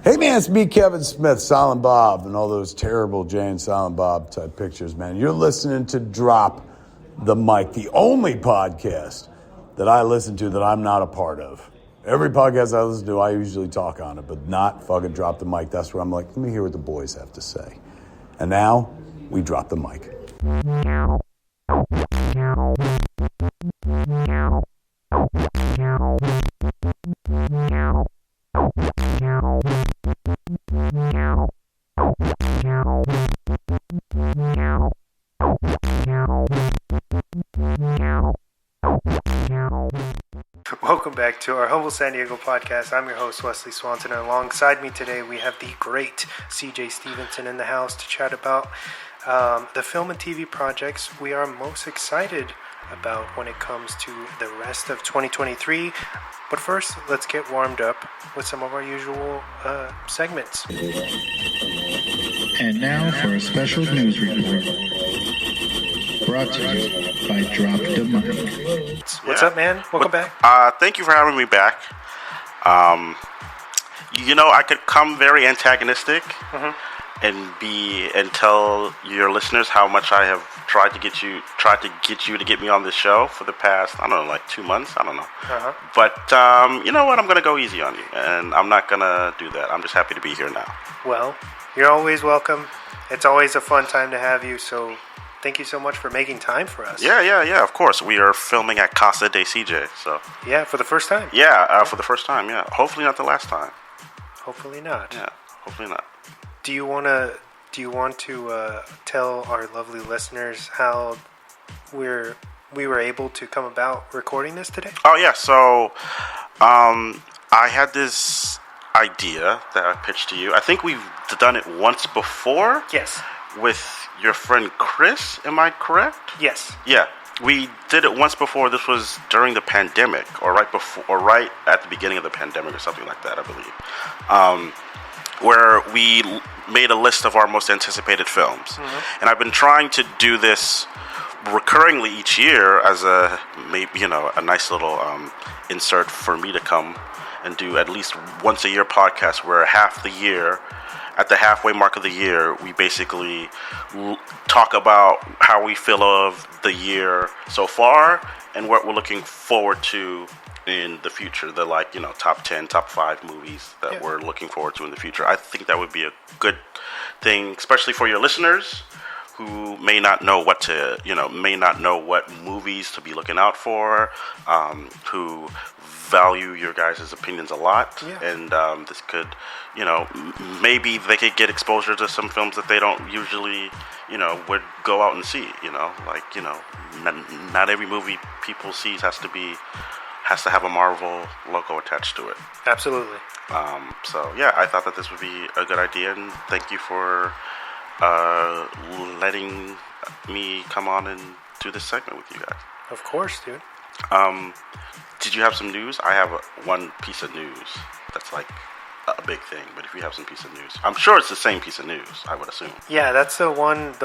Hey man, it's me, Kevin Smith, Silent Bob, and all those terrible Jay and Silent Bob type pictures, man. You're listening to Drop the Mic, the only podcast that I listen to that I'm not a part of. Every podcast I listen to, I usually talk on it, but not fucking Drop the Mic. That's where I'm like, let me hear what the boys have to say. And now, we drop the mic. Welcome back to our Humble San Diego podcast. I'm your host, Wesley Swanson, and alongside me today we have the great CJ Stevenson in the house to chat about the film and TV projects we are most excited about when it comes to the rest of 2023. But first, let's get warmed up with some of our usual segments. And now for a special news report. Brought to you by Drop the Mic. What's up, man? Welcome back. Thank you for having me back. I could come very antagonistic and tell your listeners how much I have tried to get you to get me on this show for the past, 2 months. I don't know. But you know what? I'm going to go easy on you, and I'm not going to do that. I'm just happy to be here now. Well, you're always welcome. It's always a fun time to have you, so thank you so much for making time for us. Yeah, of course. We are filming at Casa de CJ, so. Yeah, for the first time. Yeah, for the first time, yeah. Hopefully not the last time. Hopefully not. Yeah, hopefully not. Do you want to tell our lovely listeners how we were able to come about recording this today? Oh, yeah, so I had this idea that I pitched to you. I think we've done it once before. Yes. With your friend Chris, am I correct? Yes. Yeah, we did it once before. This was during the pandemic, or right at the beginning of the pandemic, or something like that, I believe. Where we made a list of our most anticipated films, and I've been trying to do this recurringly each year as a nice little insert for me to come and do at least once a year podcast where half the year. At the halfway mark of the year, we basically talk about how we feel of the year so far and what we're looking forward to in the future. The top 10, top 5 movies that we're looking forward to in the future. I think that would be a good thing, especially for your listeners who may not know what movies to be looking out for, who value your guys' opinions a lot, and this could, maybe they could get exposure to some films that they don't usually, would go out and see. Not every movie people see has to have a Marvel logo attached to it. Absolutely. So yeah, I thought that this would be a good idea, and thank you for letting me come on and do this segment with you guys. Of course, dude. Did you have some news? I have one piece of news that's like a big thing, but if you have some piece of news, I'm sure it's the same piece of news, I would assume. Yeah, that's the one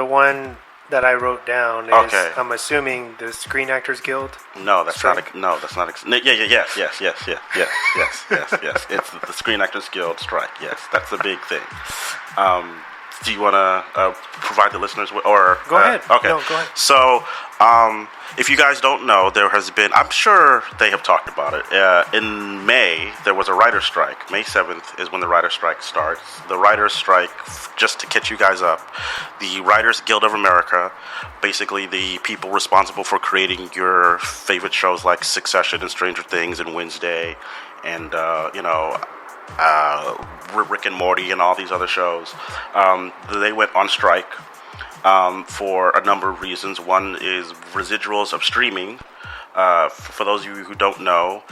that I wrote down is, okay. I'm assuming, the Screen Actors Guild. No, that's strike? Yes. It's the Screen Actors Guild strike. Yes, that's the big thing. Do you want to provide the listeners with, or go ahead? Okay. No, go ahead. So, if you guys don't know, there has been, I'm sure they have talked about it. In May, there was a writer's strike. May 7th is when the writer's strike starts. The writer's strike, just to catch you guys up, the Writers Guild of America, basically the people responsible for creating your favorite shows like Succession and Stranger Things and Wednesday and, Rick and Morty and all these other shows, they went on strike for a number of reasons. One is residuals of streaming. For those of you who don't know,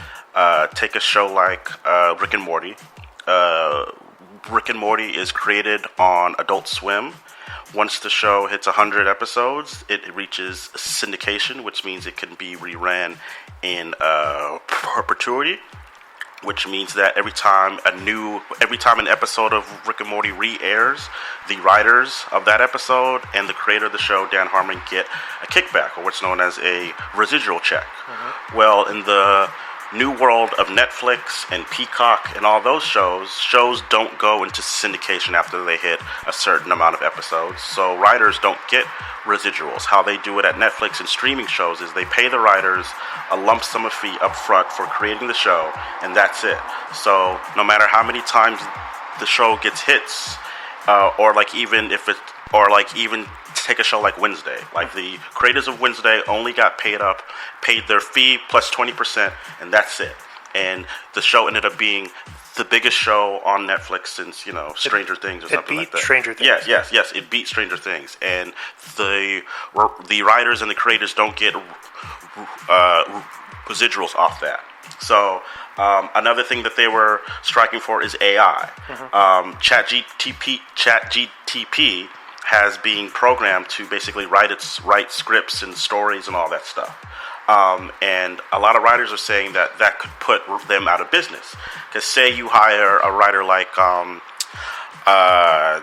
take a show like Rick and Morty. Rick and Morty is created on Adult Swim. Once the show hits 100 episodes, it reaches syndication, which means it can be reran in perpetuity. Which means that every time an episode of Rick and Morty re-airs, the writers of that episode and the creator of the show, Dan Harmon, get a kickback, or what's known as a residual check. Well, in the new world of Netflix and Peacock and all those shows don't go into syndication after they hit a certain amount of episodes. So writers don't get residuals. How they do it at Netflix and streaming shows is they pay the writers a lump sum of fee up front for creating the show, and that's it. So no matter how many times the show gets hits, or even take a show like Wednesday. Like the creators of Wednesday only got paid their fee plus 20%, and that's it. And the show ended up being the biggest show on Netflix since, Stranger Things or something like that. It beat Stranger Things. Yes, it beat Stranger Things. And the writers and the creators don't get residuals off that. So another thing that they were striking for is AI. ChatGTP has been programmed to basically write scripts and stories and all that stuff. And a lot of writers are saying that could put them out of business. Because say you hire a writer like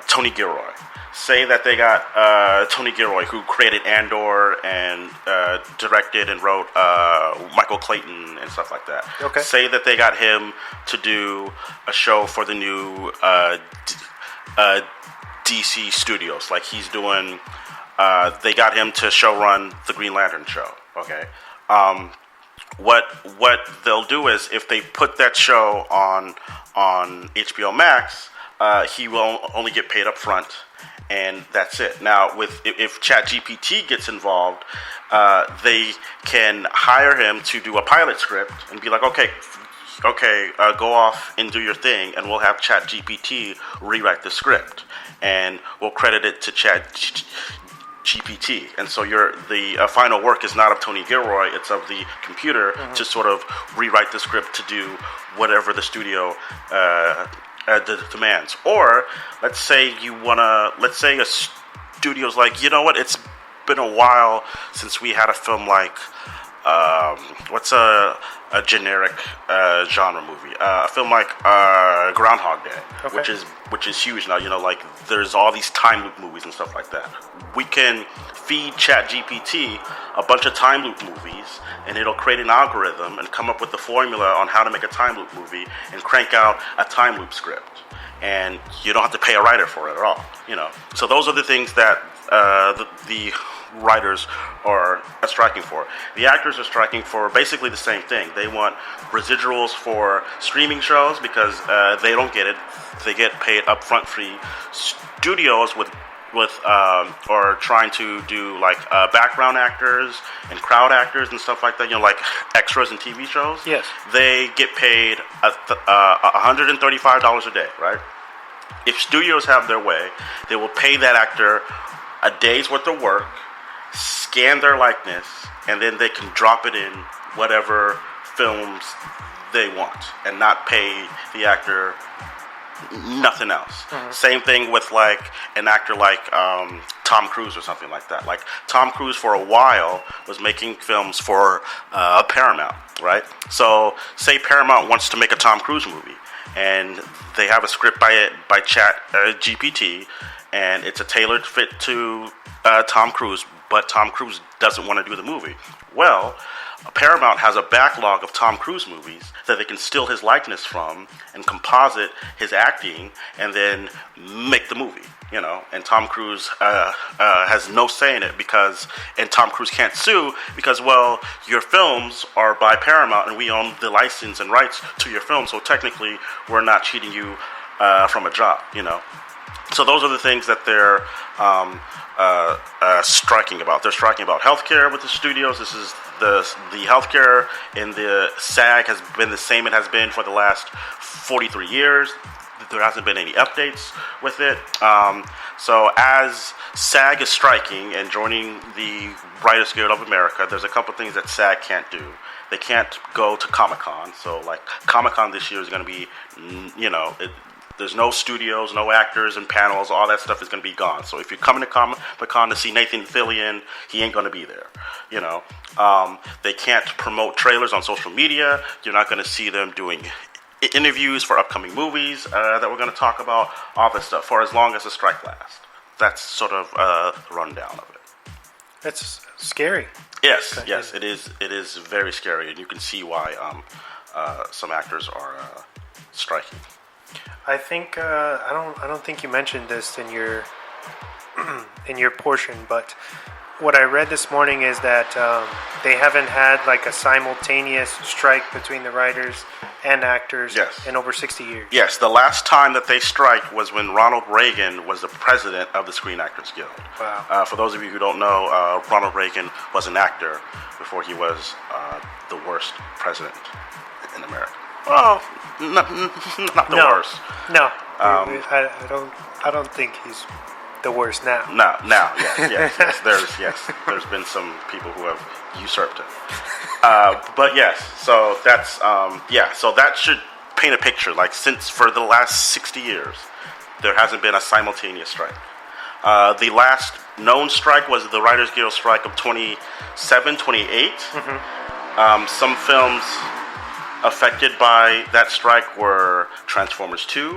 Tony Gilroy. Say that they got Tony Gilroy, who created Andor and directed and wrote Michael Clayton and stuff like that. Okay. Say that they got him to do a show for the new DC Studios. Like he's doing, they got him to showrun the Green Lantern show. Okay. What they'll do is if they put that show on HBO Max, he will only get paid up front, and that's it. Now, if ChatGPT gets involved, they can hire him to do a pilot script and be like, okay, go off and do your thing, and we'll have ChatGPT rewrite the script, and we'll credit it to ChatGPT. And so the final work is not of Tony Gilroy, it's of the computer to sort of rewrite the script to do whatever the studio demands. Or let's say a studio's like, you know what, it's been a while since we had a film like what's a generic genre movie, a film like Groundhog Day, which is huge now. Like there's all these time loop movies and stuff like that. We can feed ChatGPT a bunch of time loop movies, and it'll create an algorithm and come up with the formula on how to make a time loop movie and crank out a time loop script. And you don't have to pay a writer for it at all. So those are the things that the writers are striking for. The actors are striking for basically the same thing. They want residuals for streaming shows because they don't get it. They get paid upfront fee. Studios or trying to do like background actors and crowd actors and stuff like that, like extras in TV shows. Yes. They get paid $135 a day, right? If studios have their way, they will pay that actor a day's worth of work, scan their likeness, and then they can drop it in whatever films they want and not pay the actor nothing else. Same thing with like an actor like Tom Cruise or something like that. Like Tom Cruise for a while was making films for Paramount, right? So say Paramount wants to make a Tom Cruise movie, and they have a script by GPT, and it's a tailored fit to Tom Cruise, but Tom Cruise doesn't want to do the movie. Well, Paramount has a backlog of Tom Cruise movies that they can steal his likeness from and composite his acting and then make the movie, and Tom Cruise has no say in it and Tom Cruise can't sue because, well, your films are by Paramount and we own the license and rights to your film, so technically we're not cheating you from a job, So those are the things that they're striking about. They're striking about healthcare with the studios. This is the healthcare in the SAG has been the same it has been for the last 43 years. There hasn't been any updates with it. So as SAG is striking and joining the Writers Guild of America, there's a couple things that SAG can't do. They can't go to Comic-Con. So like Comic-Con this year is going to be, there's no studios, no actors and panels. All that stuff is going to be gone. So if you're coming to Comic-Con to see Nathan Fillion, he ain't going to be there. They can't promote trailers on social media. You're not going to see them doing interviews for upcoming movies that we're going to talk about. All this stuff for as long as the strike lasts. That's sort of the rundown of it. That's scary. Yes, it is. It is very scary, and you can see why some actors are striking. I think I don't think you mentioned this in your in your portion, but what I read this morning is that they haven't had like a simultaneous strike between the writers and actors in over 60 years. Yes, the last time that they strike was when Ronald Reagan was the president of the Screen Actors Guild. Wow. For those of you who don't know, Ronald Reagan was an actor before he was the worst president in America. Well, not the worst. No, I don't think he's the worst now. Now, yes. There's been some people who have usurped him. But yes, so that's so that should paint a picture. Like, since for the last 60 years, there hasn't been a simultaneous strike. The last known strike was the Writers Guild strike of 28. Some films affected by that strike were Transformers 2,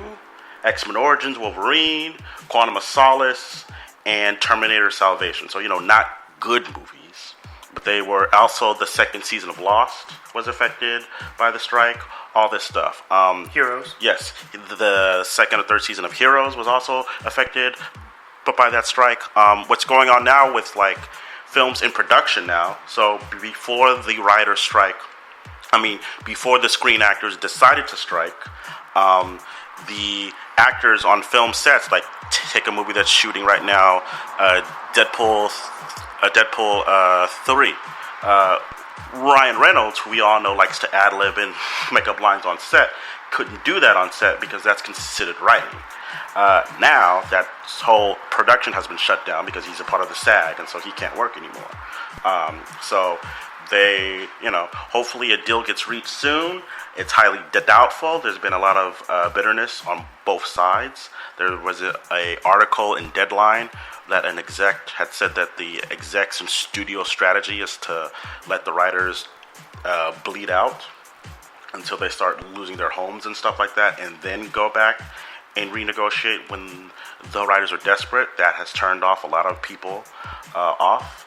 X-Men Origins, Wolverine, Quantum of Solace, and Terminator Salvation. So, not good movies, but they were also the second season of Lost was affected by the strike, all this stuff. Heroes. Yes, the second or third season of Heroes was also affected but by that strike. What's going on now with, like, films in production now, so before the writer's strike, before the Screen Actors decided to strike, the actors on film sets, like, take a movie that's shooting right now, Deadpool 3. Ryan Reynolds, who we all know likes to ad-lib and make up lines on set, couldn't do that on set because that's considered writing. Now that whole production has been shut down because he's a part of the SAG, and so he can't work anymore. So they, hopefully a deal gets reached soon. It's highly doubtful. There's been a lot of bitterness on both sides. There was a article in Deadline that an exec had said that the execs and studio strategy is to let the writers bleed out until they start losing their homes and stuff like that, and then go back and renegotiate when the writers are desperate. That has turned off a lot of people off.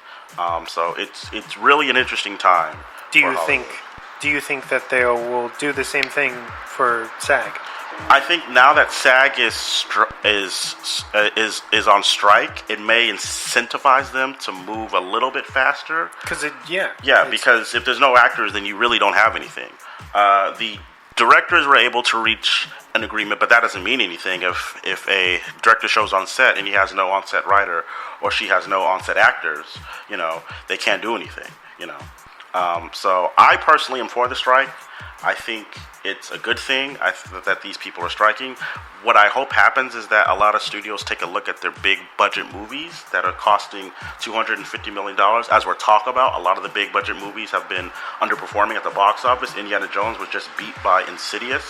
So it's really an interesting time. Do you think that they will do the same thing for SAG? I think now that SAG is on strike, it may incentivize them to move a little bit faster. Because if there's no actors, then you really don't have anything. The directors were able to reach an agreement, but that doesn't mean anything if a director shows on set and he has no on-set writer or she has no on-set actors. They can't do anything. So I personally am for the strike. I think it's a good thing that these people are striking. What I hope happens is that a lot of studios take a look at their big budget movies that are costing $250 million. As we're talking about, a lot of the big budget movies have been underperforming at the box office. Indiana Jones was just beat by Insidious,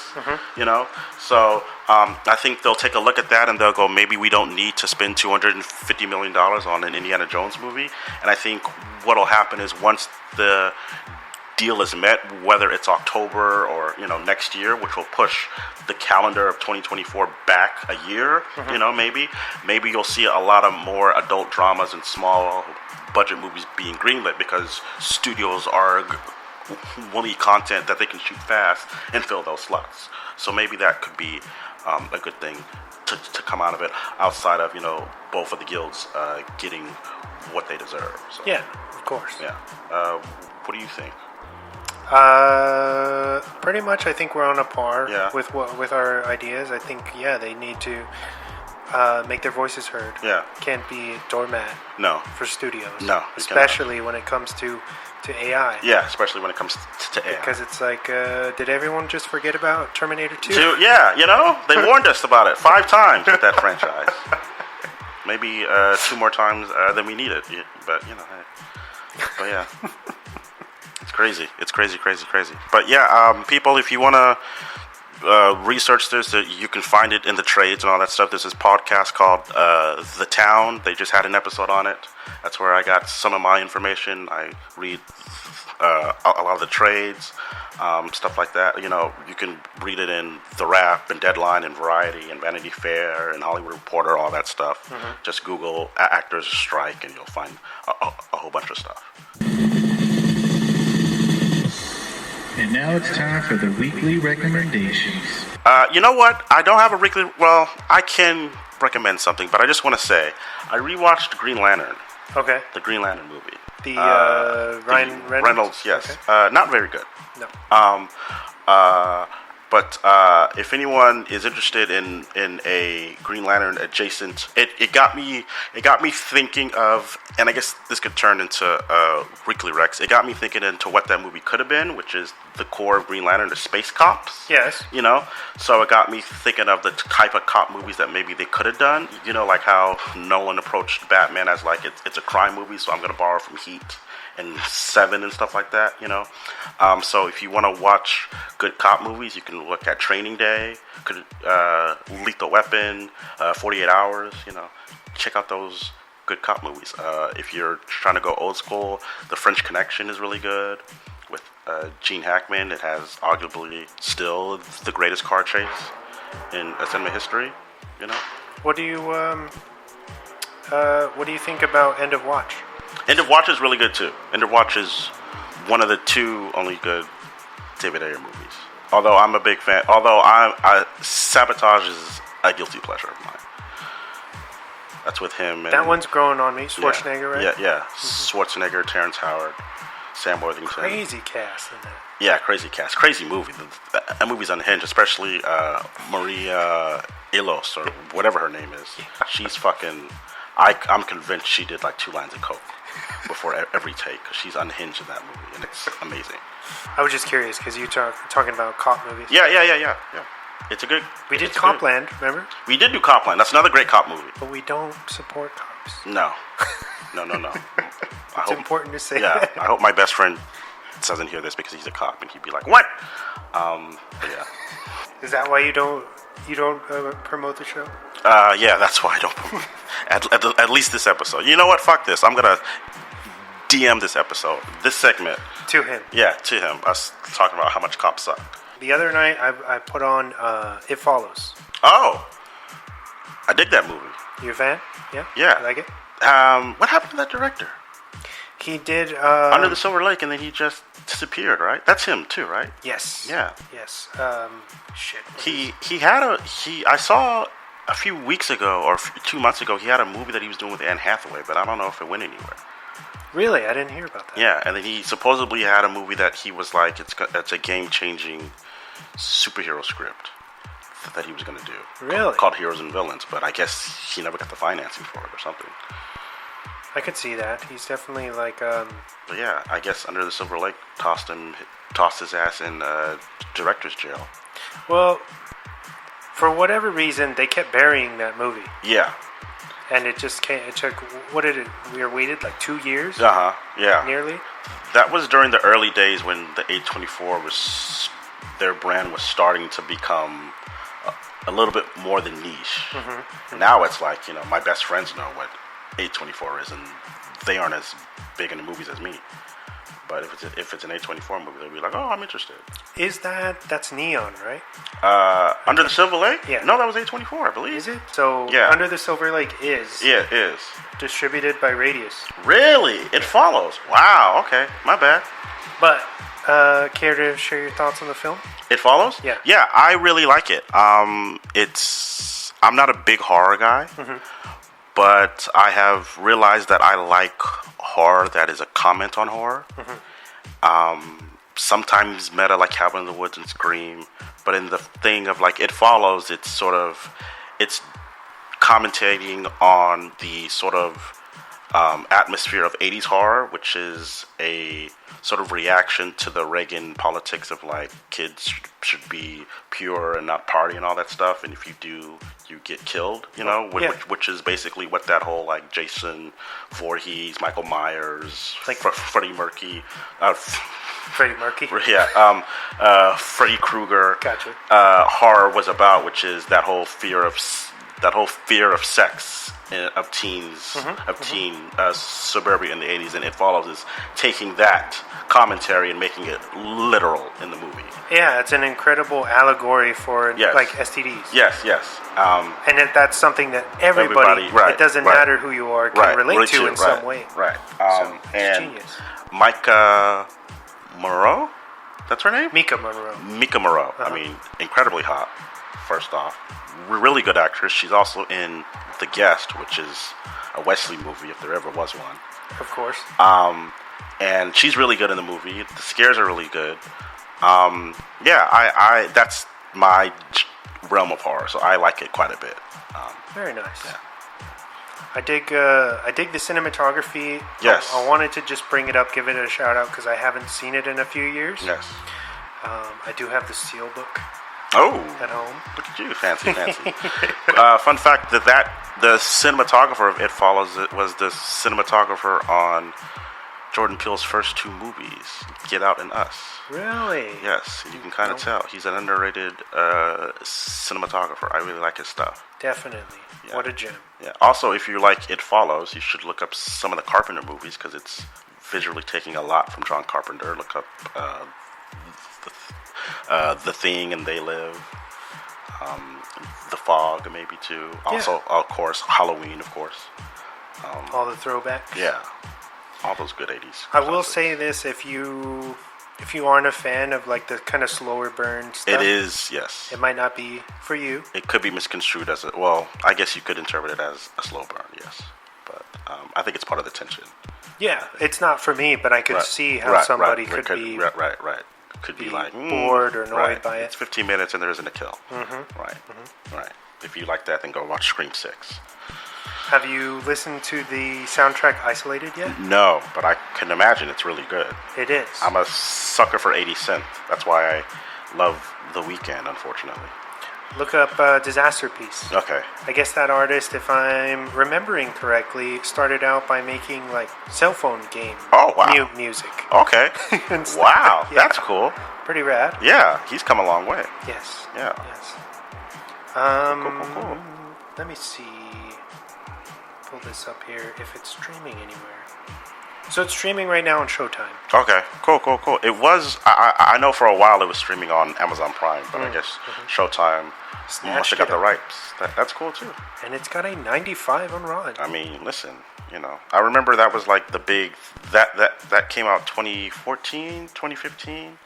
So I think they'll take a look at that and they'll go, maybe we don't need to spend $250 million on an Indiana Jones movie. And I think what'll happen is once the deal is met, whether it's October or next year, which will push the calendar of 2024 back a year, maybe you'll see a lot of more adult dramas and small budget movies being greenlit because studios are wanting content that they can shoot fast and fill those slots. So maybe that could be a good thing to come out of it, outside of both of the guilds getting what they deserve. So, yeah, of course. Yeah. What do you think? Pretty much, I think we're on a par with our ideas. I think, they need to make their voices heard. Yeah. Can't be a doormat. No. For studios. No. Especially when it comes to AI. Yeah, especially when it comes to AI. Because it's like, did everyone just forget about Terminator 2? Yeah, they warned us about it 5 times with that franchise. Maybe 2 more times than we needed. But, hey. But, yeah. It's crazy. It's crazy. But yeah, people, if you want to research this, you can find it in the trades and all that stuff. There's this podcast called The Town. They just had an episode on it. That's where I got some of my information. I read a lot of the trades, stuff like that. You can read it in The Wrap and Deadline and Variety and Vanity Fair and Hollywood Reporter, all that stuff. Just Google actors strike and you'll find a whole bunch of stuff. And now it's time for the weekly recommendations. You know what? I don't have a weekly. Well, I can recommend something, but I just want to say I rewatched Green Lantern. Okay. The Green Lantern movie. The Ryan Reynolds? Reynolds, yes. Okay. Not very good. No. But if anyone is interested in a Green Lantern adjacent, it got me thinking of, and I guess this could turn into Weekly Rex. It got me thinking into what that movie could have been, which is the core of Green Lantern, the space cops. Yes. You know, so it got me thinking of the type of cop movies that maybe they could have done. You know, like how Nolan approached Batman as like it's a crime movie, so I'm going to borrow from Heat and Seven and stuff like that, you know. So if you want to watch good cop movies, you can look at Training Day, Lethal Weapon, 48 Hours, you know. Check out those good cop movies. If you're trying to go old school, The French Connection is really good with Gene Hackman. It has arguably still the greatest car chase in cinema history, you know. What do you think about End of Watch? End of Watch is really good too. End of Watch is one of the two only good David Ayer movies. Although I'm a big fan. Sabotage is a guilty pleasure of mine. That's with him. And, that one's growing on me. Schwarzenegger, right? Yeah. Mm-hmm. Schwarzenegger, Terrence Howard, Sam Worthington. Crazy cast in that. Yeah, crazy cast. Crazy movie. That movie's unhinged, especially Maria Ilos, or whatever her name is. She's fucking... I'm convinced she did like 2 lines of coke before every take, because she's unhinged in that movie, and it's amazing. I was just curious because you talking about cop movies. Yeah. It's a good. We did Copland, remember? We did do Copland. That's another great cop movie. But we don't support cops. No. It's important to say. Yeah, that. I hope my best friend doesn't hear this because he's a cop and he'd be like, "What?" But yeah. Is that why you don't promote the show? Yeah, that's why I don't promote. At least this episode. You know what? Fuck this. I'm gonna DM this episode, this segment to him. Yeah, to him. Us talking about how much cops suck. The other night, I put on It Follows. Oh, I dig that movie. You a fan? Yeah. Yeah. You like it? What happened to that director? He did Under the Silver Lake, and then he just disappeared. Right? That's him too, right? Yes. Yeah. Yes. Shit. I saw a few weeks ago or 2 months ago, he had a movie that he was doing with Anne Hathaway, but I don't know if it went anywhere. Really? I didn't hear about that. Yeah, and then he supposedly had a movie that he was like, it's a game-changing superhero script that he was going to do. Really? Called Heroes and Villains, but I guess he never got the financing for it or something. I could see that. He's definitely like... But yeah, I guess Under the Silver Lake tossed his ass in director's jail. Well, for whatever reason, they kept burying that movie. Yeah. And it just can't... It took... What did it... We waited like 2 years? Uh-huh, yeah. Nearly? That was during the early days when the A24 was... Their brand was starting to become a little bit more than niche. Mm-hmm. Now it's like, you know, my best friends know what A24 is, and they aren't as big in the movies as me. But if it's an A24 movie, they'll be like, oh, I'm interested. That's Neon, right? Under the Silver Lake? Yeah. No, that was A24, I believe. Is it? So yeah. Under the Silver Lake is. Yeah, it is. Distributed by Radius. Really? It follows. Wow, okay. My bad. But, care to share your thoughts on the film? It follows? Yeah. Yeah, I really like it. I'm not a big horror guy. Mm-hmm. But I have realized that I like horror that is a comment on horror. Mm-hmm. Sometimes meta, like Cabin in the Woods and Scream. But in the thing of like It Follows, it's commentating on the sort of atmosphere of 80s horror, which is a sort of reaction to the Reagan politics of like kids should be pure and not party and all that stuff, and if you do, you get killed, you know, which is basically what that whole like Jason Voorhees, Michael Myers, like Freddie Mercury, Freddie Mercury, Freddy Krueger, gotcha. Horror was about, which is that whole fear of sex of teens, teen suburbia in the 80s, and It Follows is taking that commentary and making it literal in the movie. Yeah, it's an incredible allegory for like STDs. Yes. And that's something that everybody it doesn't matter who you are, can relate to in some way. Right. So, and genius. Micah Moreau? That's her name? Mika Monroe. Mika Monroe. I mean, incredibly hot, first off. Really good actress. She's also in The Guest, which is a Wesley movie, if there ever was one. Of course. And she's really good in the movie. The scares are really good. I that's my realm of horror, so I like it quite a bit. Very nice. Yeah. I dig the cinematography. Yes. I wanted to just bring it up, give it a shout out because I haven't seen it in a few years. Yes. I do have the Steelbook Oh, at home. look at you, fancy. Fun fact that the cinematographer of It Follows was the cinematographer on Jordan Peele's first two movies, Get Out and Us. Really? Yes, you can kind of tell. He's an underrated cinematographer. I really like his stuff. Definitely. Yeah. What a gem. Yeah. Also, if you like It Follows, you should look up some of the Carpenter movies because it's visually taking a lot from John Carpenter. Look up The Thing and They Live. The Fog, maybe too. Also, of course, Halloween, of course. All the throwbacks. Yeah. All those good 80s. I will say this, if you aren't a fan of like the kind of slower burn stuff, It is, yes. it might not be for you. It could be misconstrued as well, I guess you could interpret it as a slow burn, yes. But I think it's part of the tension. Yeah, it's not for me, but I could see how somebody could be Right. Could be like bored or annoyed by it. It's 15 minutes and there isn't a kill. Mm-hmm. Right. If you like that, then go watch Scream 6. Have you listened to the soundtrack Isolated yet? No, but I can imagine it's really good. It is. I'm a sucker for 80 Cent. That's why I love The Weeknd, unfortunately. Look up Disaster Piece. Okay. I guess that artist, if I'm remembering correctly, started out by making like cell phone game music. Okay. And stuff. Wow, Yeah. that's cool. Pretty rad. Yeah, he's come a long way. Yes. Yeah. Yes. Cool. Let me see. Pull this up here if it's streaming anywhere. So it's streaming right now on Showtime. Okay, cool. It was, I know for a while it was streaming on Amazon Prime, but I guess Showtime must have got the rights. That's cool too. And it's got a 95 on Rotten. I mean, listen, I remember that was like the big, that came out 2014, 2015.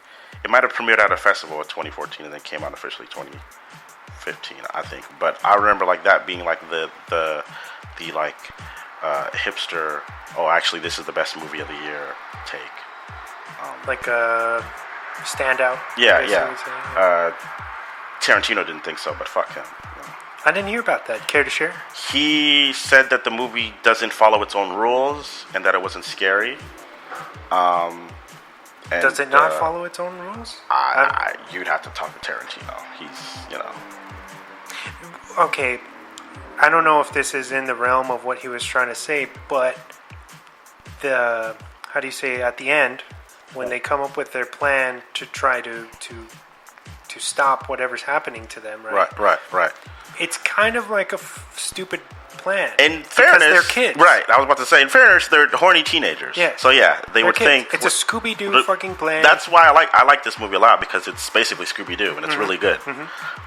It might have premiered at a festival in 2014 and then came out officially 2015, I think. But I remember like that being like the like hipster, oh, actually this is the best movie of the year take. Like a standout. Yeah. Tarantino didn't think so, but fuck him. I didn't hear about that. Care to share? He said that the movie doesn't follow its own rules and that it wasn't scary. Does it not follow its own rules? You'd have to talk to Tarantino. He's, Okay, I don't know if this is in the realm of what he was trying to say, but how do you say, at the end, when they come up with their plan to try to stop whatever's happening to them, right? Right. It's kind of like a stupid plan. In fairness, they're kids. Right, I was about to say, in fairness, they're horny teenagers. Yeah. So yeah, they would kids. think... It's a Scooby-Doo fucking plan. That's why I like this movie a lot, because it's basically Scooby-Doo, and it's really good.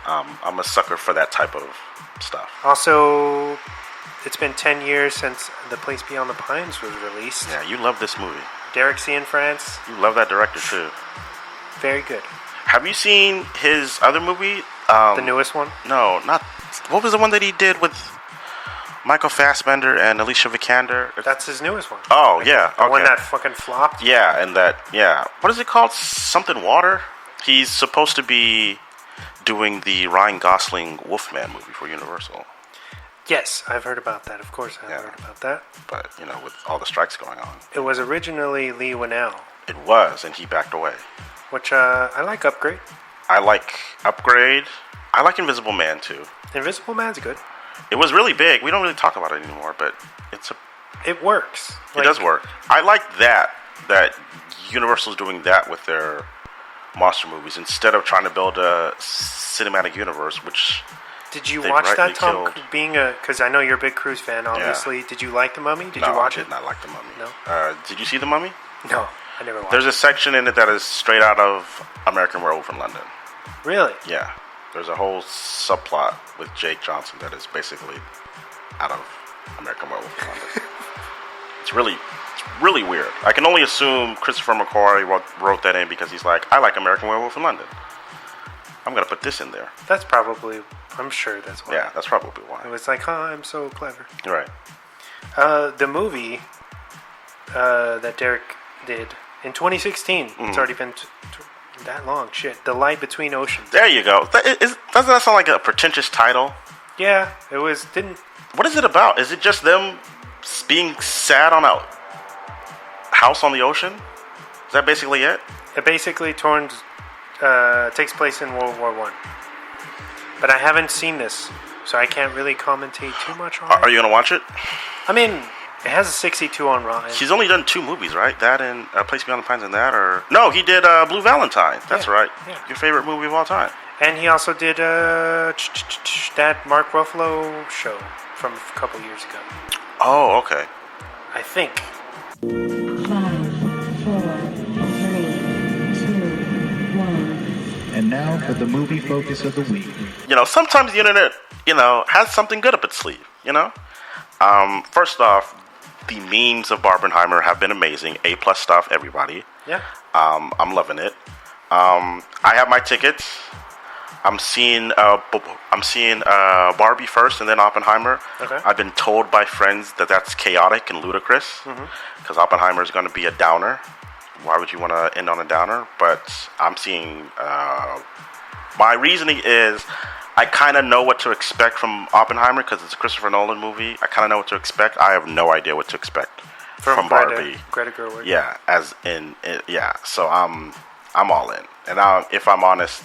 I'm a sucker for that type of stuff. Also, it's been 10 years since The Place Beyond the Pines was released. Yeah, you love this movie. Derek Cianfrance. You love that director, too. Very good. Have you seen his other movie? The newest one? No, not... What was the one that he did with Michael Fassbender and Alicia Vikander? That's his newest one. Oh, yeah. The one that fucking flopped? Yeah, and that... Yeah. What is it called? Something Water? He's supposed to be doing the Ryan Gosling Wolfman movie for Universal. Yes, I've heard about that. Of course I've heard about that. But, with all the strikes going on. It was originally Lee Winnell. It was, and he backed away. Which, I like Upgrade. I like Upgrade. I like Invisible Man, too. Invisible Man's good. It was really big. We don't really talk about it anymore, but it works. It does work. I like that Universal's doing that with their monster movies instead of trying to build a cinematic universe, which... Did you watch that, Tom? Because I know you're a big Cruise fan, obviously. Yeah. Did you like The Mummy? Did you watch it? I did not like The Mummy. No? Did you see The Mummy? No, I never watched There's a section in it that is straight out of American Werewolf in London. Really? Yeah. There's a whole subplot with Jake Johnson that is basically out of American Werewolf in London. It's really weird. I can only assume Christopher McQuarrie wrote that in because he's like, I like American Werewolf in London. I'm going to put this in there. That's probably, I'm sure that's why. Yeah, that's probably why. It was like, I'm so clever. You're right. The movie that Derek did in 2016, it's already been that long. Shit. The Light Between Oceans. There you go. Doesn't that sound like a pretentious title? Yeah, it was, What is it about? Is it just them being sad on a house on the ocean? Is that basically it? It basically takes place in World War I. But I haven't seen this, so I can't really commentate too much on it. Are you going to watch it? I mean, it has a 62 on Rotten. He's only done 2 movies, right? That and Place Beyond the Pines and that, or... No, he did Blue Valentine. That's right. Yeah. Your favorite movie of all time. And he also did that Mark Ruffalo show from a couple years ago. Oh, okay. I think. 5, 4, 3, 2, 1. And now for the movie focus of the week. Sometimes the internet, has something good up its sleeve, First off, the memes of Barbenheimer have been amazing. A+ stuff, everybody. Yeah. I'm loving it. I have my tickets. I'm seeing Barbie first and then Oppenheimer. Okay. I've been told by friends that that's chaotic and ludicrous because Oppenheimer is going to be a downer. Why would you want to end on a downer? But I'm seeing... my reasoning is I kind of know what to expect from Oppenheimer because it's a Christopher Nolan movie. I kind of know what to expect. I have no idea what to expect from Barbie. Greta Gerwig. Yeah, So I'm all in. And if I'm honest,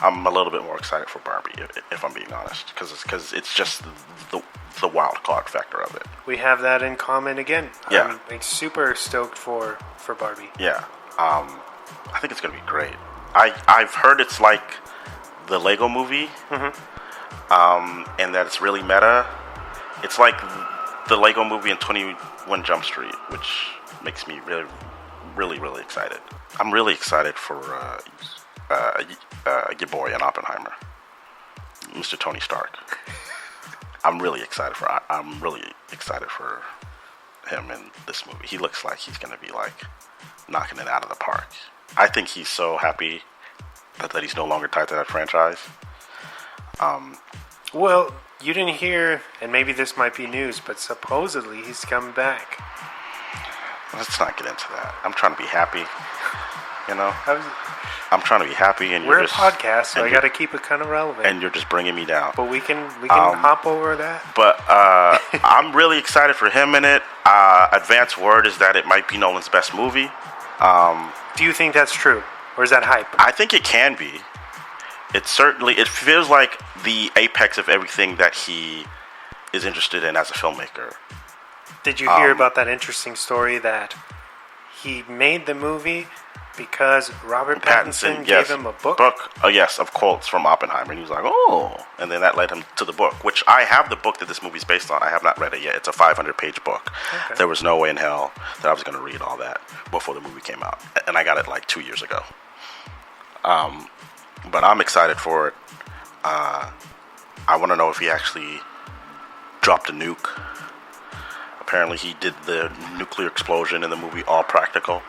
I'm a little bit more excited for Barbie, if I'm being honest, because it's just the wild card factor of it. We have that in common again. Yeah. I'm super stoked for Barbie. Yeah. I think it's going to be great. I've heard it's like the Lego movie, and that it's really meta. It's like the Lego movie in 21 Jump Street, which makes me really, really, really excited. I'm really excited for your boy in Oppenheimer, Mr. Tony Stark. I'm really excited for him in this movie. He looks like he's going to be like knocking it out of the park. I think he's so happy that he's no longer tied to that franchise. Well, you didn't hear, and maybe this might be news, but supposedly he's coming back. Let's not get into that. I'm trying to be happy, I'm trying to be happy, and we're a podcast, so I got to keep it kind of relevant. And you're just bringing me down. But we can hop over that. But I'm really excited for him in it. Advance word is that it might be Nolan's best movie. Do you think that's true, or is that hype? I think it can be. It feels like the apex of everything that he is interested in as a filmmaker. Did you hear about that interesting story that he made the movie because Robert Pattinson gave him a book? Oh, yes, of quotes from Oppenheimer. And he was like, oh. And then that led him to the book, which I have the book that this movie's based on. I have not read it yet. It's a 500-page book. Okay. There was no way in hell that I was going to read all that before the movie came out. And I got it like 2 years ago. But I'm excited for it. I want to know if he actually dropped a nuke. Apparently he did the nuclear explosion in the movie all practical.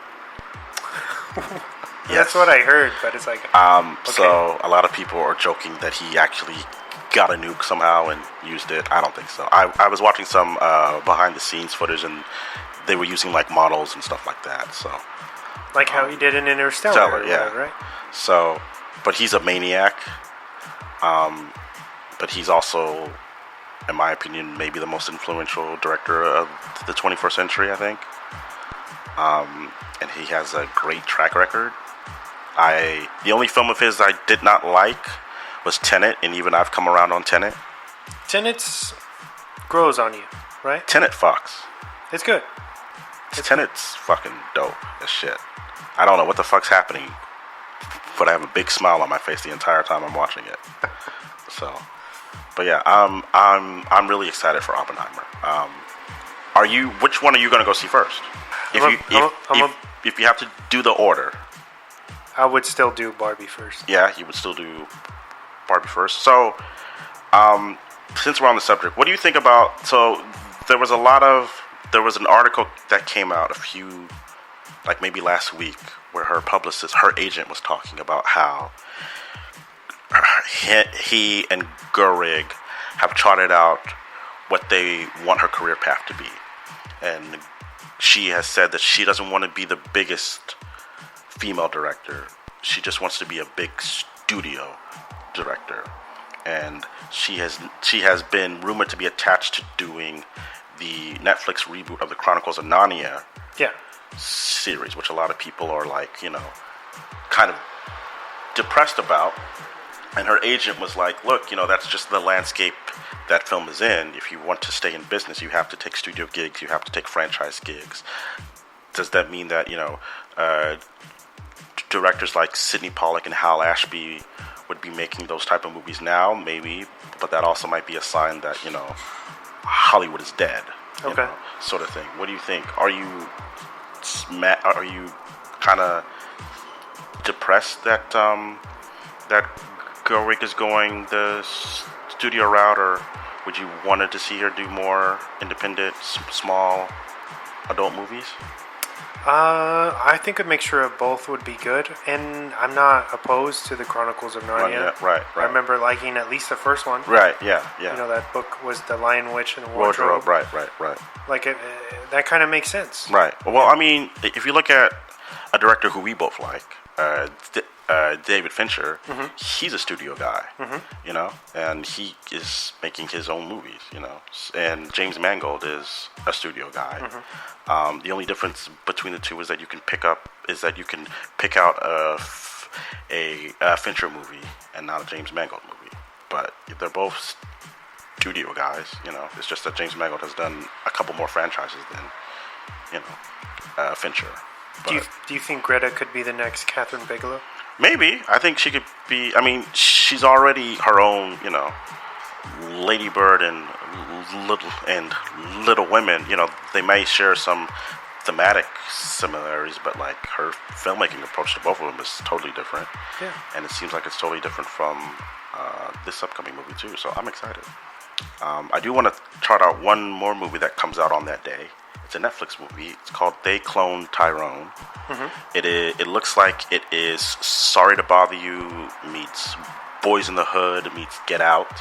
Yes. That's what I heard, but it's like... okay. So a lot of people are joking that he actually got a nuke somehow and used it. I don't think so. I was watching some behind-the-scenes footage, and they were using like models and stuff like that. So, like how he did in Interstellar, right? So, but he's a maniac. But he's also, in my opinion, maybe the most influential director of the 21st century, I think. And he has a great track record. The only film of his I did not like was Tenet, and even I've come around on Tenet. Tenet grows on you, right? Tenet fucks. It's good. Tenet's fucking dope as shit. I don't know what the fuck's happening, but I have a big smile on my face the entire time I'm watching it. So, but yeah, I'm really excited for Oppenheimer. Which one are you going to go see first? If you have to do the order, I would still do Barbie first. Yeah, you would still do Barbie first. So, since we're on the subject, what do you think about? So, there was a lot of there was an article that came out maybe last week, where her agent was talking about how he and Gerwig have charted out what they want her career path to be. And she has said that she doesn't want to be the biggest female director. She just wants to be a big studio director. And she has been rumored to be attached to doing the Netflix reboot of the Chronicles of Narnia series, which a lot of people are kind of depressed about. And her agent was like, look, that's just the landscape that film is in. If you want to stay in business, you have to take studio gigs, you have to take franchise gigs. Does that mean that, directors like Sidney Pollack and Hal Ashby would be making those type of movies now? Maybe, but that also might be a sign that, Hollywood is dead. Okay. Sort of thing. What do you think? Are you kind of depressed that that Gerwig is going the studio route, or would you wanted to see her do more independent, small adult movies? I think a mixture of both would be good, and I'm not opposed to the Chronicles of Narnia. Right. I remember liking at least the first one. Right, yeah. That book was The Lion, Witch, and the Wardrobe. Right. Like, that kind of makes sense. Right. Well, I mean, if you look at a director who we both like, David Fincher, he's a studio guy, and he is making his own movies, and James Mangold is a studio guy. The only difference between the two is that you can pick out a Fincher movie and not a James Mangold movie, but they're both studio guys. It's just that James Mangold has done a couple more franchises than Fincher. But Do you think Greta could be the next Catherine Bigelow? Maybe. I think she could be. I mean, she's already her own, Lady Bird and Little Women. They may share some thematic similarities, but like her filmmaking approach to both of them is totally different. Yeah. And it seems like it's totally different from this upcoming movie too. So I'm excited. I do want to chart out one more movie that comes out on that day. It's a Netflix movie. It's called They Cloned Tyrone. It looks like it is Sorry to Bother You meets Boys in the Hood meets Get Out.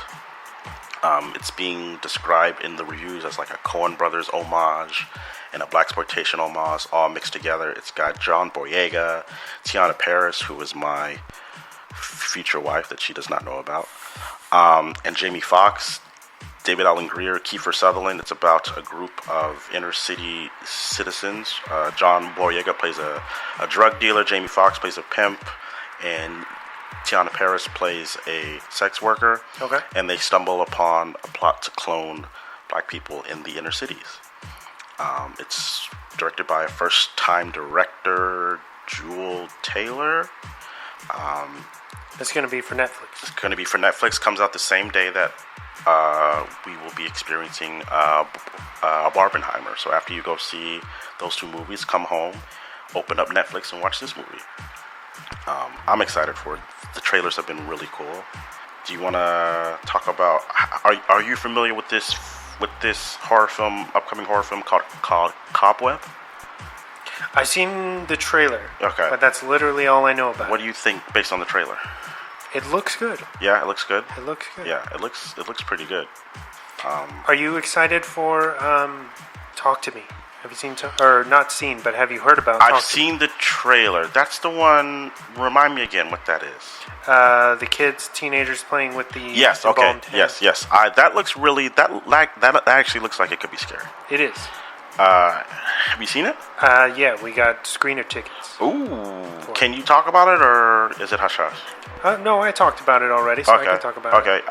It's being described in the reviews as like a Coen Brothers homage and a blaxploitation homage all mixed together. It's got John Boyega, Tiana Paris, who is my future wife that she does not know about, and Jamie Foxx, David Alan Grier, Kiefer Sutherland. It's about a group of inner city citizens. John Boyega plays a drug dealer, Jamie Foxx plays a pimp, and Tiana Paris plays a sex worker. Okay. And they stumble upon a plot to clone black people in the inner cities. It's directed by a first-time director, Jewel Taylor. It's going to be for Netflix. It's going to be for Netflix. Comes out the same day that we will be experiencing Barbenheimer. So after you go see those two movies, come home, open up Netflix, and watch this movie. I'm excited for it. The trailers have been really cool. Do you want to talk about? Are you familiar with this upcoming horror film called Cobweb? I've seen the trailer. Okay. But that's literally all I know about. What do you think based on the trailer? It looks good. Yeah, it looks good. It looks good. Yeah, it looks pretty good. Are you excited for Talk to Me? Have you seen or not seen, but have you heard about? I've seen the trailer. That's the one. Remind me again what that is. The kids, teenagers playing with the yes. the Okay. bone head. Yes. That looks really that actually looks like it could be scary. It is. Have you seen it? Yeah, we got screener tickets. Ooh. Can you talk about it, or is it hush hush? No, I talked about it already, so I can talk about it.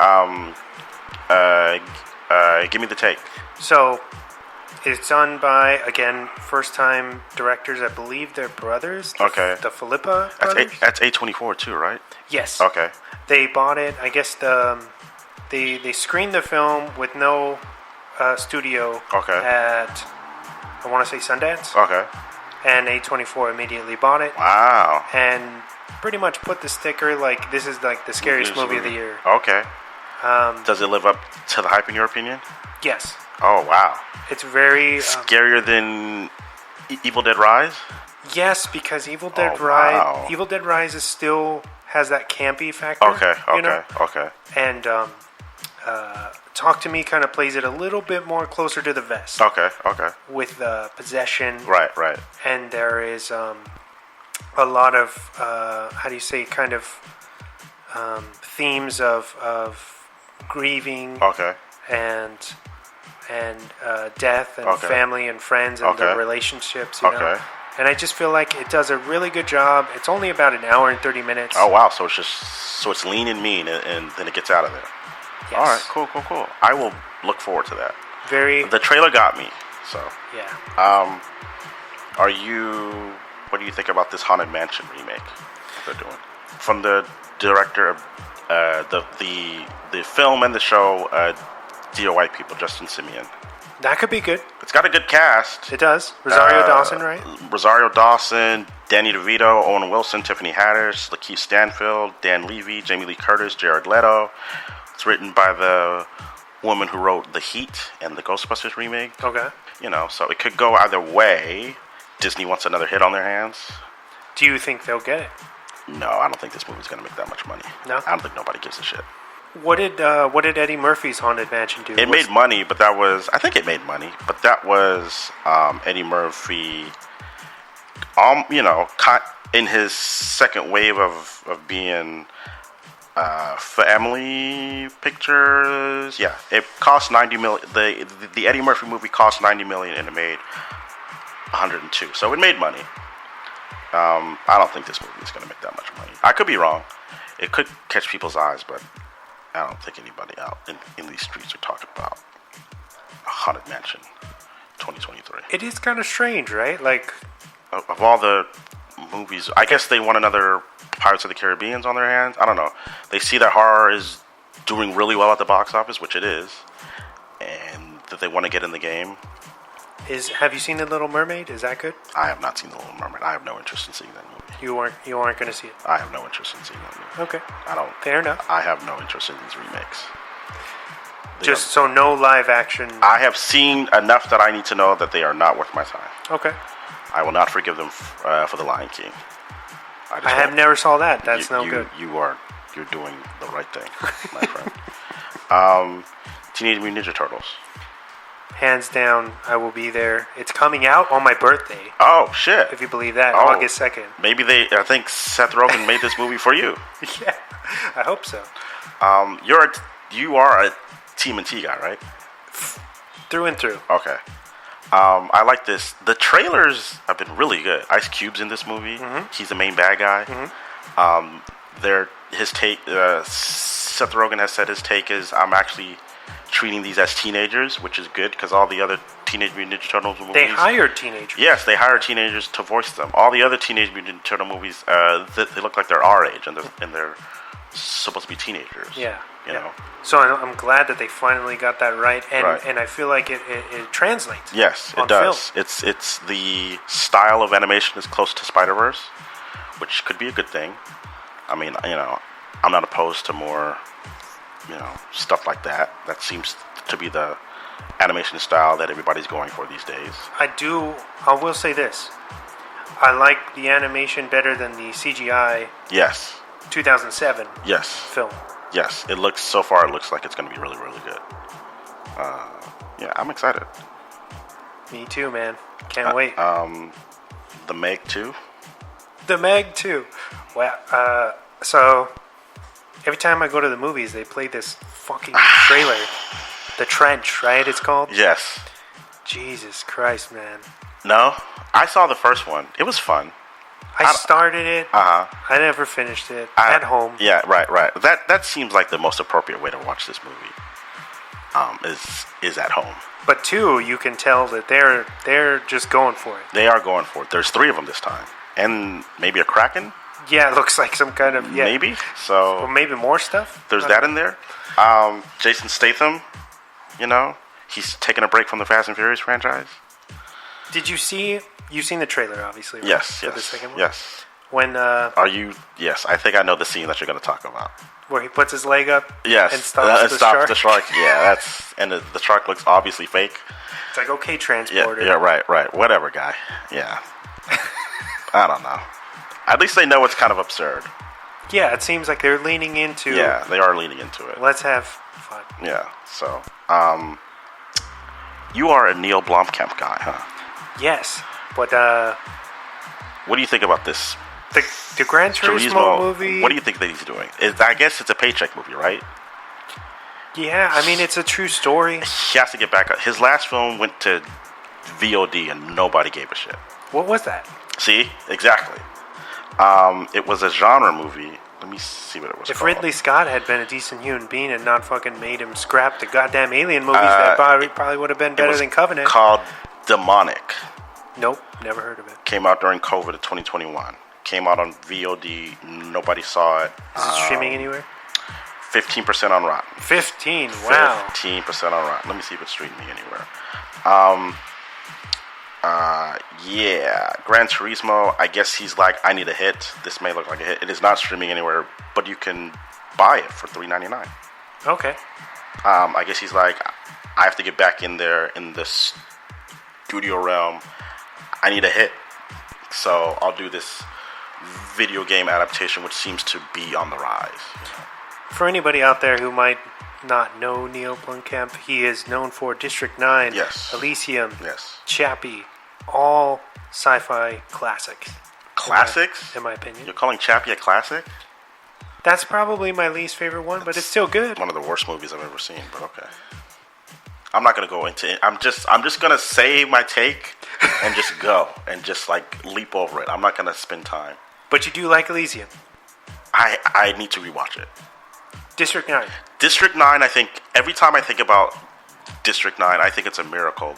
Okay. Give me the take. So, it's done by, again, first-time directors. I believe they're brothers. Okay. The Philippa brothers. That's A24 too, right? Yes. Okay. They bought it. I guess they screened the film with no studio. Okay. At, I want to say Sundance. Okay. And A24 immediately bought it. Wow. And pretty much put the sticker like this is like the scariest movie of the year. Okay. Does it live up to the hype in your opinion? Yes. Oh wow! It's very Scarier than Evil Dead Rise. yes, because Evil Dead wow. Evil Dead Rise still has that campy factor. Okay. you know? Okay. And Talk to Me kind of plays it a little bit more closer to the vest. Okay. With possession. Right. And there is a lot of how do you say, kind of themes of grieving. Okay. And death and Okay. family and friends and the Okay. relationships. You know? Okay. And I just feel like it does a really good job. It's only about an hour and 30 minutes. Oh wow! So it's lean and mean, and then it gets out of there. Yes. All right, cool. I will look forward to that. The trailer got me. So Yeah. what do you think about this Haunted Mansion remake they're doing from the director of the film and the show, DOI people, Justin Simeon? That could be good. It's got a good cast. It does. Rosario Dawson, right? Rosario Dawson, Danny DeVito, Owen Wilson, Tiffany Haddish, Lakeith Stanfield, Dan Levy, Jamie Lee Curtis, Jared Leto. It's written by the woman who wrote The Heat and the Ghostbusters remake. Okay. You know, so it could go either way. Disney wants another hit on their hands. Do you think they'll get it? No, I don't think this movie's going to make that much money. No? I don't think nobody gives a shit. What did Eddie Murphy's Haunted Mansion do? It made money, but that was... I think it made money, but that was Eddie Murphy, in his second wave of being family pictures. Yeah, it cost $90 million. The Eddie Murphy movie cost $90 million, and it made 102. So it made money. I don't think this movie is going to make that much money. I could be wrong. It could catch people's eyes, but I don't think anybody out in these streets are talking about a Haunted Mansion 2023. It is kind of strange, right? Like, of all the movies, I guess they want another Pirates of the Caribbean on their hands. I don't know. They see that horror is doing really well at the box office, which it is, and that they want to get in the game. Have you seen The Little Mermaid? Is that good? I have not seen The Little Mermaid. I have no interest in seeing that movie. You aren't going to see it. I have no interest in seeing that movie. Okay. I don't. Fair enough. I have no interest in these remakes. So no live action. I have seen enough that I need to know that they are not worth my time. Okay. I will not forgive them for The Lion King. I have never saw that. That's no good. You're doing the right thing, my friend. Teenage Mutant Ninja Turtles. Hands down, I will be there. It's coming out on my birthday. Oh shit! If you believe that, August 2nd. Maybe I think Seth Rogen made this movie for you. Yeah, I hope so. You are a TMNT guy, right? Through and through. Okay. I like this. The trailers have been really good. Ice Cube's in this movie. Mm-hmm. He's the main bad guy. Mm-hmm. His take. Seth Rogen has said his take is, I'm actually treating these as teenagers, which is good because all the other Teenage Mutant Ninja Turtles movies. They hired teenagers. Yes, they hired teenagers to voice them. All the other Teenage Mutant Ninja Turtle movies, they look like they're our age, and they're supposed to be teenagers. Yeah. You know. So I'm glad that they finally got that right, and Right. and I feel like it translates. Yes, it does. Film. It's the style of animation is close to Spider-Verse, which could be a good thing. I mean, I'm not opposed to more, stuff like that. That seems to be the animation style that everybody's going for these days. I will say this. I like the animation better than the CGI Yes. 2007 Yes. film. Yes. It looks like it's going to be really, really good. Yeah, I'm excited. Me too, man. Can't wait. The Meg 2. The Meg 2. Well, so every time I go to the movies, they play this fucking trailer. The Trench, right? It's called? Yes. Jesus Christ, man. No? I saw the first one. It was fun. I started it. Uh-huh. I never finished it. At home. Yeah, right. That seems like the most appropriate way to watch this movie. Is at home. But 2, you can tell that they're just going for it. They are going for it. There's 3 of them this time. And maybe a Kraken? Yeah, it looks like some kind of... Yeah. Maybe. So Or maybe more stuff? There's that in there. Jason Statham, he's taking a break from the Fast and Furious franchise. Did you see... You've seen the trailer, obviously, right? Yes. For the second one? Yes. When Are you? Yes, I think I know the scene that you're going to talk about. where he puts his leg up Yes, and stops the shark. Yeah, the shark looks obviously fake. It's like, okay, Yeah, transporter. yeah, right. Whatever, guy. Yeah. I don't know. At least they know it's kind of absurd. Yeah, it seems like they're leaning into. Yeah, they are leaning into it. Let's have fun. Yeah. So, you are a Neil Blomkamp guy, huh? Yes, but What do you think about this? the Gran Turismo movie. What do you think that he's doing? I guess it's a paycheck movie, right? Yeah, I mean, it's a true story. He has to get back up. His last film went to VOD and nobody gave a shit. What was that? See? Exactly. It was a genre movie. Let me see what it was If called. Ridley Scott had been a decent human being and not fucking made him scrap the goddamn Alien movies, that probably would have been It better was than Covenant. called Demonic. Nope, never heard of it. Came out during COVID of 2021. Came out on VOD. Nobody saw it. Is it streaming anywhere? 15% on Rotten. 15, wow. 15% on Rotten. Let me see if it's streaming anywhere. Yeah. Gran Turismo, I guess he's like, I need a hit. This may look like a hit. It is not streaming anywhere, but you can buy it for $3.99. Okay. I guess he's like, I have to get back in there in the studio realm. I need a hit. So I'll do this video game adaptation, which seems to be on the rise. For anybody out there who might not know Neil Blomkamp, he is known for District 9, Yes. Elysium, Yes. Chappie, all sci-fi classics. Classics? In my opinion. You're calling Chappie a classic? That's probably my least favorite one, but it's still good. One of the worst movies I've ever seen, but okay. I'm not gonna go into it. I'm just gonna say my take and just go and just like leap over it. I'm not gonna spend time. But you do like Elysium. I need to rewatch it. District 9. District 9, I think every time I think about District 9, I think it's a miracle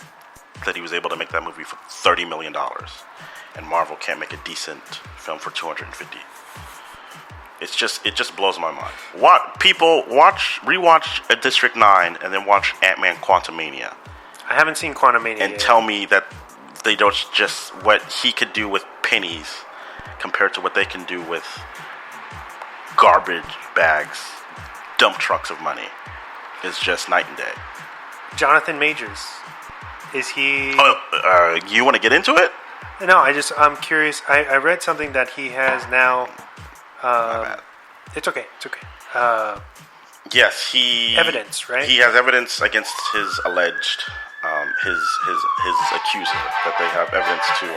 that he was able to make that movie for $30 million, and Marvel can't make a decent film for $250. It just blows my mind. Rewatch a District 9 and then watch Ant-Man Quantumania. I haven't seen Quantumania And yet. tell me that they don't just what he could do with pennies compared to what they can do with garbage bags, dump trucks of money. It's just night and day. Jonathan Majors. Is he... You want to get into it? No, I'm curious. I read something that he has now... My bad. It's okay. Yes, he... Evidence, right? He has evidence against his alleged, his accuser, that they have evidence to,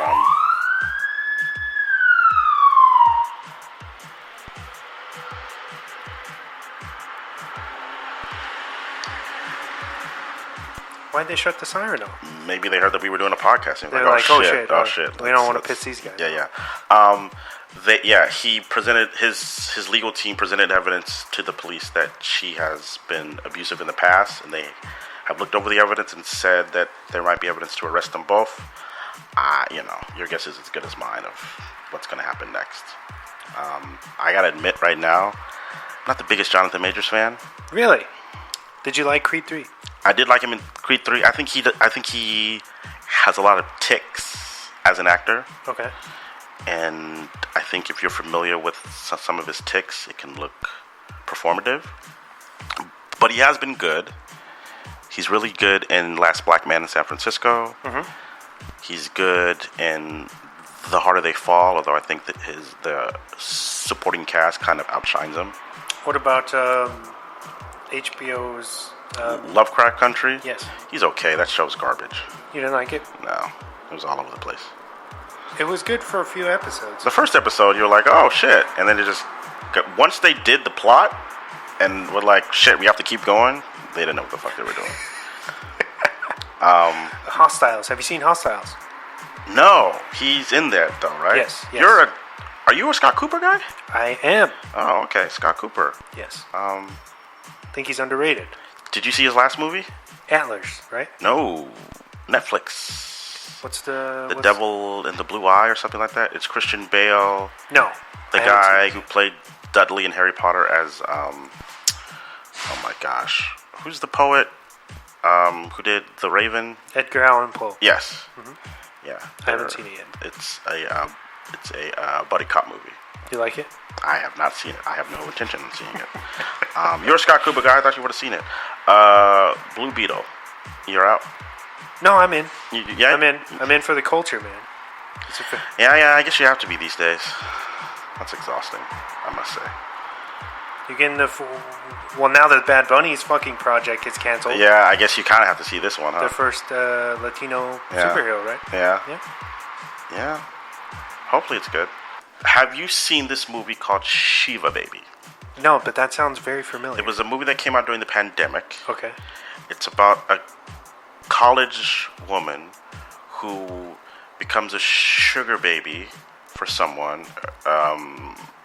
Why'd they shut the siren off? Maybe they heard that we were doing a podcast. And They're like, oh shit. We don't want to Let's- piss these guys Yeah, off. yeah. He presented his legal team presented evidence to the police that she has been abusive in the past, and they have looked over the evidence and said that there might be evidence to arrest them both. Your guess is as good as mine of what's going to happen next. I gotta admit, right now, I'm not the biggest Jonathan Majors fan. Really? Did you like Creed 3? I did like him in Creed 3. I think he has a lot of tics as an actor. Okay. And I think if you're familiar with some of his tics, it can look performative. But he has been good. He's really good in Last Black Man in San Francisco. Mm-hmm. He's good in The Harder They Fall, although I think that the supporting cast kind of outshines him. What about HBO's... Lovecraft Country? Yes. He's okay. That show's garbage. You didn't like it? No. It was all over the place. It was good for a few episodes. The first episode, you're like, oh, shit. And then it just... Once they did the plot and were like, shit, we have to keep going, they didn't know what the fuck they were doing. Hostiles. Have you seen Hostiles? No. He's in there, though, right? Yes. Are you a Scott Cooper guy? I am. Oh, okay. Scott Cooper. Yes. I think he's underrated. Did you see his last movie? Antlers, right? No. Netflix. What's the Devil in the Blue Eye or something like that? It's Christian Bale. No. The guy who played Dudley in Harry Potter as, oh my gosh. Who's the poet who did The Raven? Edgar Allan Poe. Yes. Mm-hmm. Yeah. I haven't seen it yet. It's a It's a buddy cop movie. You like it? I have not seen it. I have no intention of seeing it. You're a Scott Cooper guy. I thought you would have seen it. Blue Beetle. You're out? No, I'm in. Yeah? I'm in for the culture, man. Yeah, I guess you have to be these days. That's exhausting, I must say. You're getting well, now that Bad Bunny's fucking project gets canceled. Yeah, I guess you kind of have to see this one, huh? The first Latino superhero, right? Yeah. Hopefully it's good. Have you seen this movie called Shiva Baby? No, but that sounds very familiar. It was a movie that came out during the pandemic. Okay. It's about a college woman who becomes a sugar baby for someone.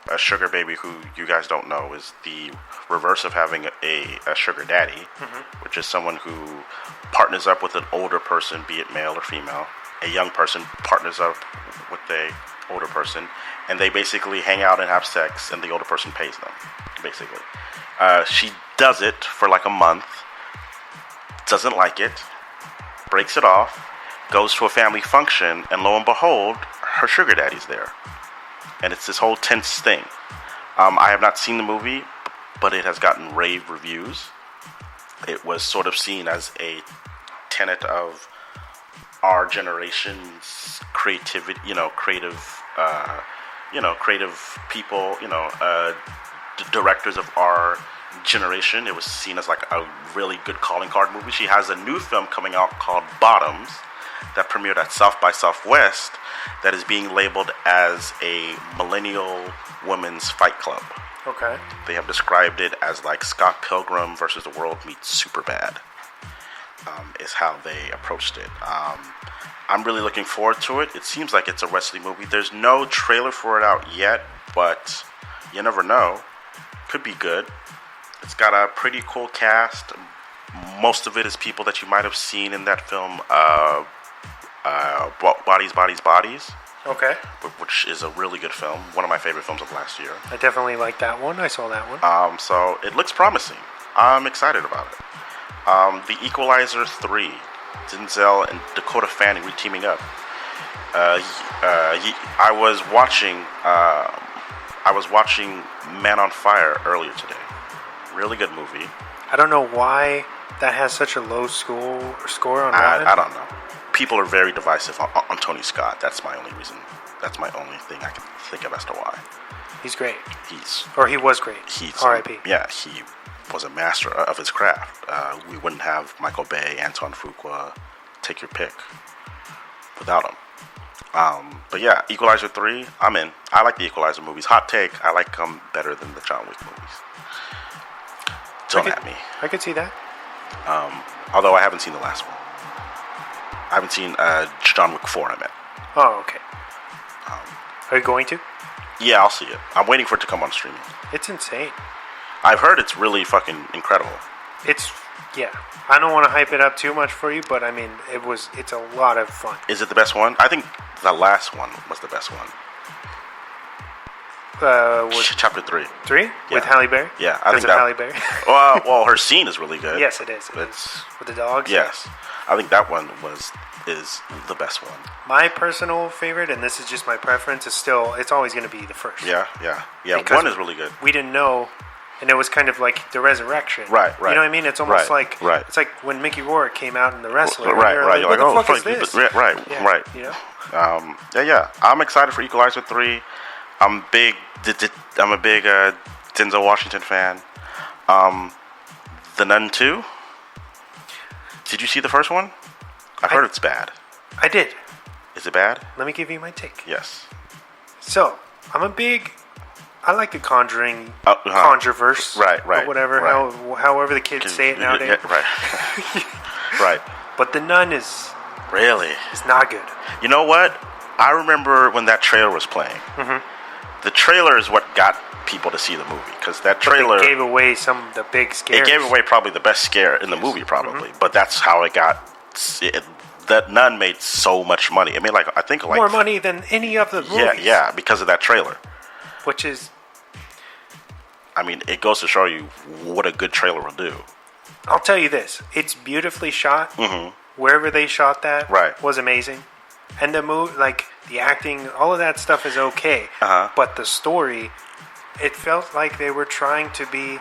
A sugar baby who you guys don't know is the reverse of having a sugar daddy, which is someone who partners up with an older person, be it male or female. A young person partners up with a older person, and they basically hang out and have sex, and the older person pays them, basically. She does it for like a month, doesn't like it, breaks it off, goes to a family function, and lo and behold, her sugar daddy's there. And it's this whole tense thing. I have not seen the movie, but it has gotten rave reviews. It was sort of seen as a tenet of our generation's creativity, creative people, directors of our generation. It was seen as like a really good calling card movie. She has a new film coming out called Bottoms that premiered at South by Southwest that is being labeled as a millennial women's fight club. Okay. They have described it as like Scott Pilgrim versus the World meets Superbad. Is how they approached it. I'm really looking forward to it. It seems like it's a Wesley movie. There's no trailer for it out yet, but you never know. Could be good. It's got a pretty cool cast. Most of it is people that you might have seen in that film, Bodies. Okay. Which is a really good film. One of my favorite films of last year. I definitely like that one. I saw that one. So it looks promising. I'm excited about it. The Equalizer 3, Denzel and Dakota Fanning re-teaming up. I was watching Man on Fire earlier today. Really good movie. I don't know why that has such a low score on Rotten. I don't know. People are very divisive on Tony Scott. That's my only reason. That's my only thing I can think of as to why. He's great. He was great. R.I.P. Yeah, he was a master of his craft. We wouldn't have Michael Bay, Antoine Fuqua, take your pick, without him. But yeah, Equalizer 3, I'm in. I like the Equalizer movies. Hot take, I like them better than the John Wick movies. Don't at me. I could see that. Although I haven't seen the last one. I haven't seen John Wick 4, I meant. Oh, okay. Are you going to? Yeah, I'll see it. I'm waiting for it to come on streaming. It's insane. I've heard it's really fucking incredible. Yeah. I don't want to hype it up too much for you, but I mean, it's a lot of fun. Is it the best one? I think the last one was the best one. Chapter 3. 3? Yeah. With Halle Berry? Yeah, I think that. Halle Berry? well, her scene is really good. Yes, it is. With the dogs? Yes. I think that one is the best one. My personal favorite, and this is just my preference, it's always going to be the first. Yeah. Because one is really good. We didn't know, and it was kind of like the resurrection. Right. You know what I mean? It's almost like it's like when Mickey Rourke came out in The Wrestler. Right. You're like, what the fuck is this? Right. You know? Yeah. I'm excited for Equalizer 3. I'm a big Denzel Washington fan. The Nun 2. Did you see the first one? I heard it's bad. I did. Is it bad? Let me give you my take. Yes. So, I like the Conjuring controverse. Right. Or whatever, however the kids say it nowadays. Yeah, right. But The Nun is not good. You know what? I remember when that trailer was playing. Mm-hmm. The trailer is what got people to see the movie, because that trailer gave away the big scares. It gave away probably the best scare in the movie, probably. Mm-hmm. But that's how it got. That Nun made so much money. I mean, I think more money than any of the movies. Yeah, because of that trailer. Which is, I mean, it goes to show you what a good trailer will do. I'll tell you this: it's beautifully shot. Mm-hmm. Wherever they shot that right. was amazing. And the movie, like the acting, all of that stuff is okay. But the story, it felt like they were trying to be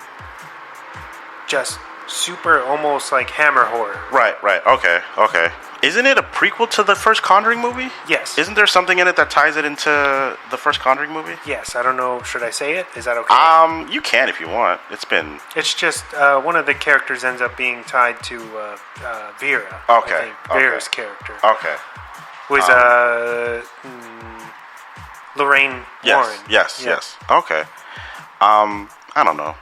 just super, almost like Hammer horror. Right. Okay. Isn't it a prequel to the first Conjuring movie? Yes. Isn't there something in it that ties it into the first Conjuring movie? Yes. I don't know. Should I say it? Is that okay? You can if you want. It's just one of the characters ends up being tied to Vera. Okay. I think. Vera's character. Okay. Who is Lorraine Warren. Yes. Okay. I don't know.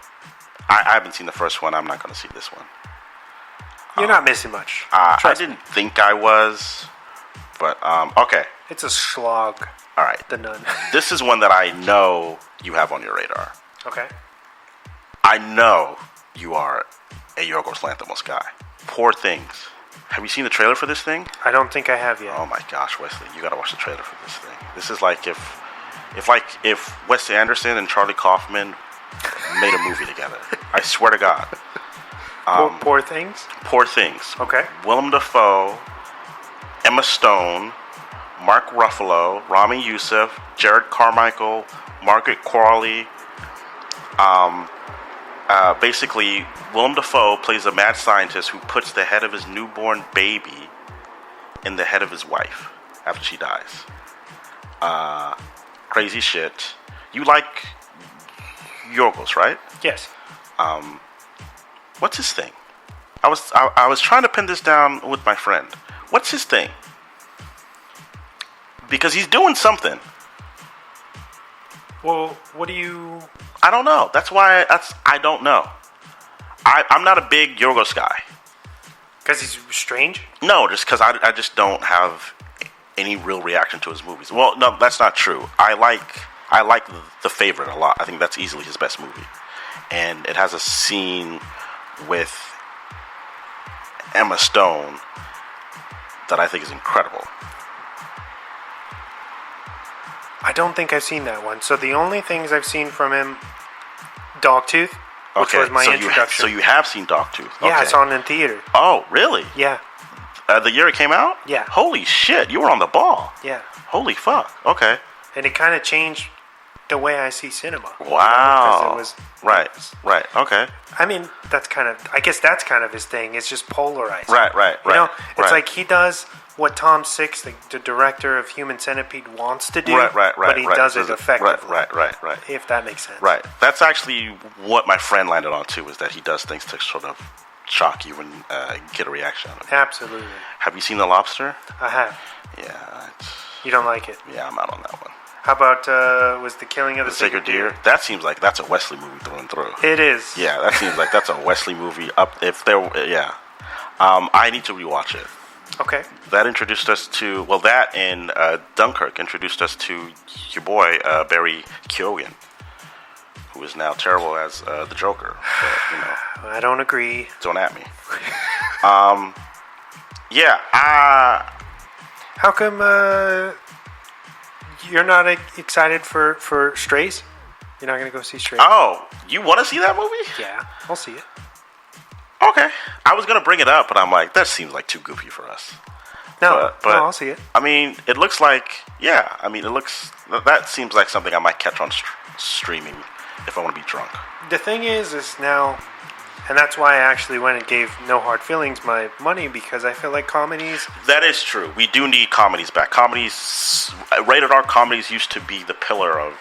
I haven't seen the first one. I'm not going to see this one. You're not missing much. I didn't think I was, but okay. It's a slog. All right. The Nun. This is one that I know you have on your radar. Okay. I know you are a Yorgos Lanthimos guy. Poor Things. Have you seen the trailer for this thing? I don't think I have yet. Oh my gosh, Wesley, you gotta watch the trailer for this thing. This is like if Wes Anderson and Charlie Kaufman made a movie together. I swear to God. Poor Things? Poor Things. Okay. Willem Dafoe, Emma Stone, Mark Ruffalo, Rami Youssef, Jared Carmichael, Margaret Qualley. Basically, Willem Dafoe plays a mad scientist who puts the head of his newborn baby in the head of his wife after she dies. Crazy shit. You like Yorgos, right? Yes. What's his thing? I was trying to pin this down with my friend. What's his thing? Because he's doing something. Well, what do you... I don't know. I don't know. I'm not a big Yorgos guy. Because he's strange? No, just because I just don't have any real reaction to his movies. Well, no, that's not true. I like The Favorite a lot. I think that's easily his best movie. And it has a scene with Emma Stone that I think is incredible. I don't think I've seen that one. So the only things I've seen from him, Dogtooth, which was my introduction. So you have seen Dogtooth? Yeah, okay. it's on in theater. Oh, really? Yeah. The year it came out? Yeah. Holy shit, you were on the ball. Yeah. Holy fuck. Okay. And it kind of changed the way I see cinema. Wow. You know, it was, right. Okay. I mean, I guess that's kind of his thing. It's just polarized. Right. You know, it's like he does what Tom Six, the director of Human Centipede, wants to do. Right. But he does it effectively. Right. If that makes sense. Right. That's actually what my friend landed on too, is that he does things to sort of shock you and get a reaction out of it. Absolutely. Have you seen The Lobster? I have. Yeah. You don't like it? Yeah, I'm out on that one. How about was The Killing of the Sacred Deer? That seems like that's a Wesley movie through and through. It is. Yeah, that seems like that's a Wesley movie. I need to rewatch it. Okay. That introduced us to that and Dunkirk introduced us to your boy Barry Keoghan, who is now terrible as the Joker. But, I don't agree. Don't at me. How come you're not excited for Strays? You're not going to go see Strays? Oh, you want to see that movie? Yeah, I'll see it. Okay. I was going to bring it up, but I'm like, that seems like too goofy for us. No, I'll see it. I mean, it looks like, that seems like something I might catch on streaming if I want to be drunk. The thing is now, and that's why I actually went and gave No Hard Feelings my money, because I feel like comedies... That is true. We do need comedies back. Rated R comedies used to be the pillar of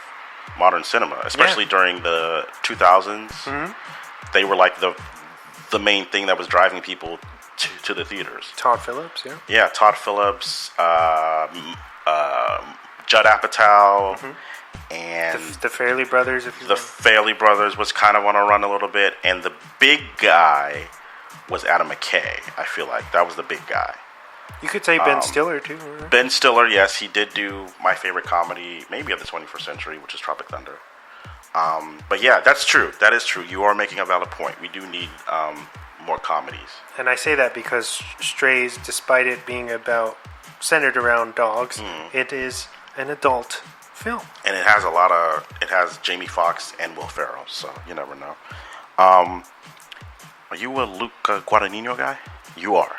modern cinema, especially during the 2000s. Mm-hmm. They were like the main thing that was driving people to the theaters. Todd Phillips, yeah. Yeah, Todd Phillips, Judd Apatow, and the Farrelly brothers. The Farrelly brothers was kind of on a run a little bit, and the big guy was Adam McKay. I feel like that was the big guy. You could say Ben Stiller too. Right? Ben Stiller, yes, he did do my favorite comedy, maybe of the 21st century, which is Tropic Thunder. But yeah, that's true. That is true. You are making a valid point. We do need more comedies. And I say that because Strays, despite it being centered around dogs, it is an adult film. And it has Jamie Foxx and Will Ferrell, so you never know. Are you a Luke Guadagnino guy? You are.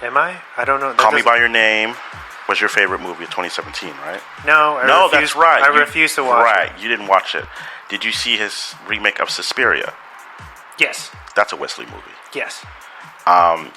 Am I? I don't know. Call Me by Your Name was your favorite movie of 2017, right? No, that's right. I refuse to watch it. Right, you didn't watch it. Did you see his remake of Suspiria? Yes. That's a Wesley movie. Yes.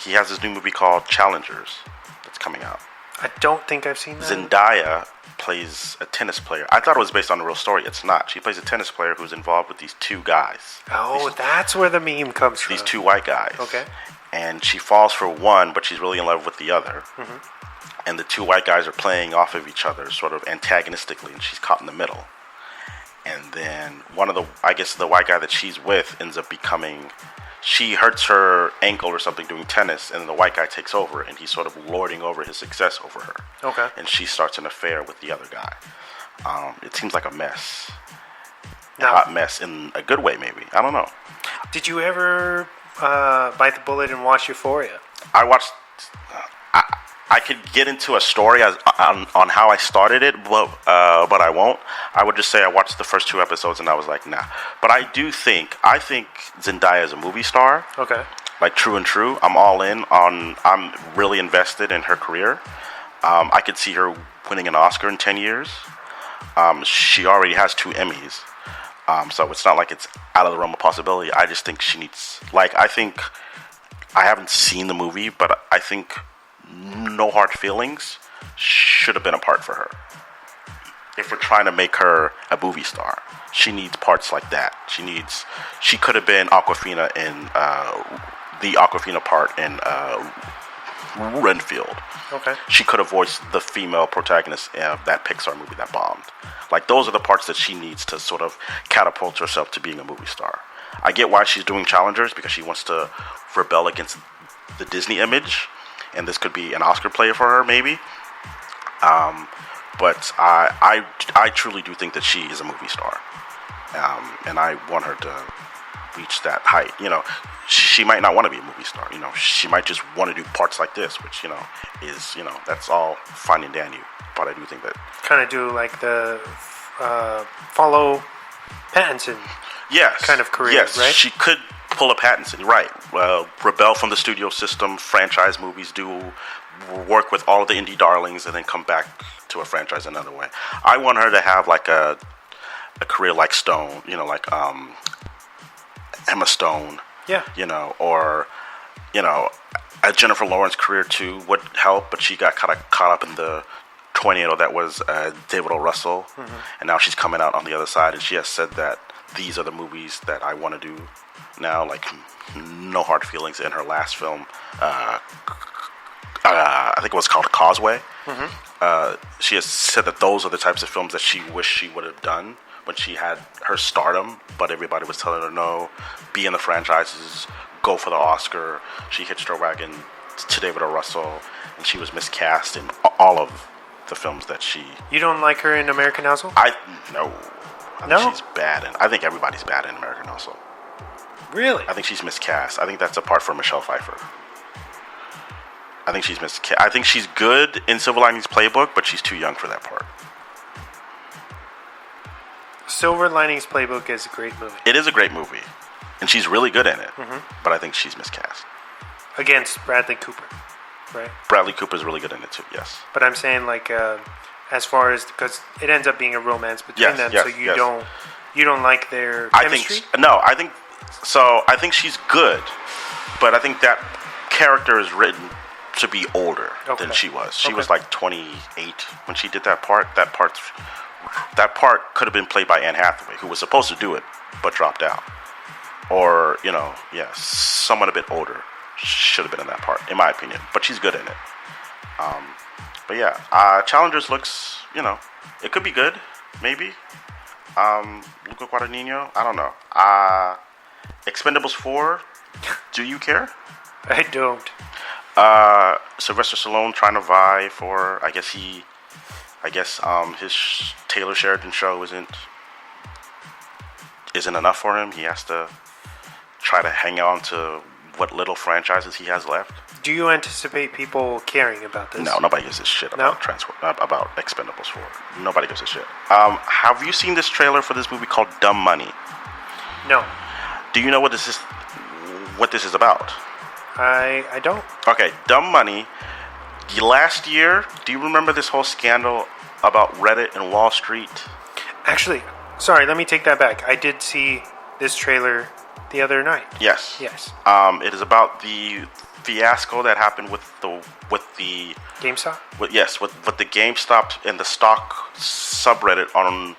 He has this new movie called Challengers that's coming out. I don't think I've seen that. Zendaya plays a tennis player. I thought it was based on a real story. It's not. She plays a tennis player who's involved with these two guys. Oh, that's where the meme comes from. These two white guys. Okay. And she falls for one, but she's really in love with the other. Mm-hmm. And the two white guys are playing off of each other, sort of antagonistically, and she's caught in the middle. And then the white guy that she's with ends up becoming... She hurts her ankle or something doing tennis, and the white guy takes over, and he's sort of lording over his success over her. Okay. And she starts an affair with the other guy. It seems like a mess. No. A hot mess in a good way, maybe. I don't know. Did you ever bite the bullet and watch Euphoria? I watched... I could get into a story on how I started it, but I won't. I would just say I watched the first 2 episodes and I was like, nah. But I think Zendaya is a movie star. Okay. Like true and true. I'm all in on. I'm really invested in her career. I could see her winning an Oscar in 10 years. She already has 2 Emmys. So it's not like it's out of the realm of possibility. I just think she needs... I haven't seen the movie, but I think No Hard Feelings should have been a part for her. If we're trying to make her a movie star, she needs parts like that. She could have been Awkwafina in the Awkwafina part in Renfield. Okay. She could have voiced the female protagonist of that Pixar movie that bombed. Like, those are the parts that she needs to sort of catapult herself to being a movie star. I get why she's doing Challengers, because she wants to rebel against the Disney image, and this could be an Oscar play for her, maybe. But I truly do think that she is a movie star, and I want her to reach that height. You know, she might not want to be a movie star. You know, she might just want to do parts like this, which, that's all fine and dandy. But I do think that kind of do like the follow Pattinson. Yes. Kind of career, yes, right? She could pull a Pattinson, right. Rebel from the studio system, franchise movies, work with all of the indie darlings, and then come back to a franchise another way. I want her to have like a career like Stone, like Emma Stone. Yeah. Or a Jennifer Lawrence career too would help, but she got kind of caught up in the tornado that was David O. Russell, and now she's coming out on the other side, and she has said that these are the movies that I want to do now, like No Hard Feelings in her last film. I think it was called Causeway. She has said that those are the types of films that she wished she would have done when she had her stardom, but everybody was telling her no, be in the franchises, go for the Oscar. She hitched her wagon to David O. Russell, and she was miscast in all of the films that she... You don't like her in American Hustle? No. I think she's bad, and I think everybody's bad in American Hustle. Really? I think she's miscast. I think that's a part for Michelle Pfeiffer. I think she's miscast. I think she's good in Silver Linings Playbook, but she's too young for that part. Silver Linings Playbook is a great movie. It is a great movie, and she's really good in it, but I think she's miscast. Against Bradley Cooper, right? Bradley Cooper's really good in it too, yes. But I'm saying, like, as far as, because it ends up being a romance between them, so you don't like their chemistry? I think she's good, but I think that character is written to be older than she was. She was like 28 when she did that part. That part could have been played by Anne Hathaway, who was supposed to do it but dropped out. Or, someone a bit older should have been in that part, in my opinion. But she's good in it. But yeah, Challengers looks, it could be good, maybe. Luca Guadagnino, I don't know. Expendables 4, do you care? I don't. Sylvester Stallone trying to vie for, his Taylor Sheridan show isn't enough for him. He has to try to hang on to what little franchises he has left. Do you anticipate people caring about this? No, nobody gives a shit about about Expendables 4. Nobody gives a shit. Have you seen this trailer for this movie called Dumb Money? No. Do you know what this is about? I don't. Okay, dumb money. Last year, do you remember this whole scandal about Reddit and Wall Street? Actually, sorry, let me take that back. I did see this trailer the other night. Yes. Yes. It is about the fiasco that happened with the GameStop? with the GameStop and the stock subreddit on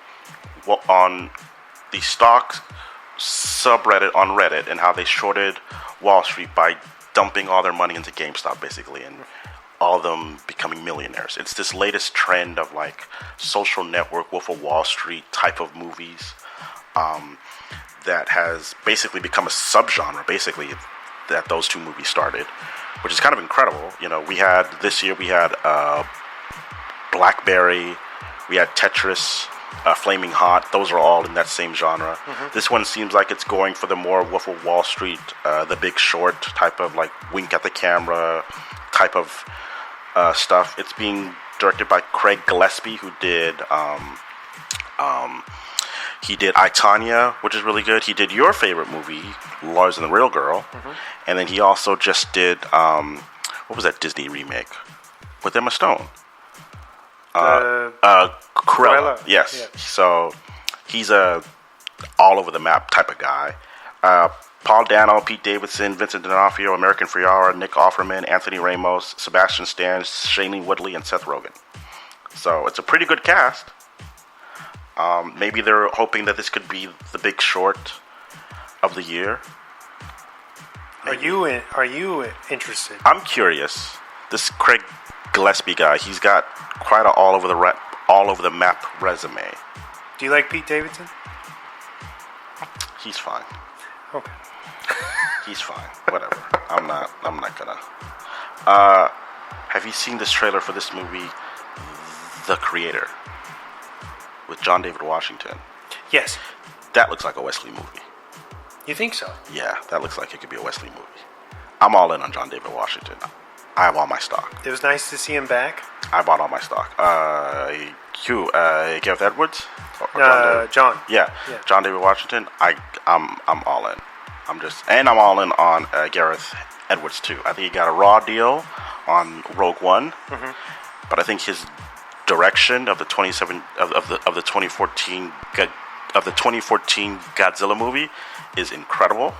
the stock subreddit on Reddit, and how they shorted Wall Street by dumping all their money into GameStop, basically, and all of them becoming millionaires. It's this latest trend of like Social Network, Wolf of Wall Street type of movies that has basically become a subgenre, basically, that those two movies started, which is kind of incredible. You know, we had Blackberry, we had Tetris, Flaming Hot. Those are all in that same genre. This one seems like it's going for the more Wolf of Wall Street, The Big Short type of like wink at the camera type of stuff. It's being directed by Craig Gillespie, who did he did I, Tonya, which is really good. He did your favorite movie, Lars and the Real Girl, and then he also just did what was that Disney remake with Emma Stone? Cruella. Yes. Yeah. So he's a all over the map type of guy. Paul Dano, Pete Davidson, Vincent D'Onofrio, American Friara, Nick Offerman, Anthony Ramos, Sebastian Stan, Shailene Woodley, and Seth Rogen. So it's a pretty good cast. Maybe they're hoping that this could be the Big Short of the year. Maybe. Are you interested? I'm curious. This Craig Gillespie guy, he's got quite a all over the map resume. Do you like Pete Davidson? He's fine. Okay. He's fine. Whatever. I'm not gonna. Have you seen this trailer for this movie, The Creator, with John David Washington? Yes. That looks like a Wesley movie. You think so? Yeah, that looks like it could be a Wesley movie. I'm all in on John David Washington. I have all my stock. It was nice to see him back. I bought all my stock. Gareth Edwards? Or John. Yeah, John David Washington. I'm all in. I'm all in on Gareth Edwards too. I think he got a raw deal on Rogue One, but I think his direction of the 2014 Godzilla movie is incredible.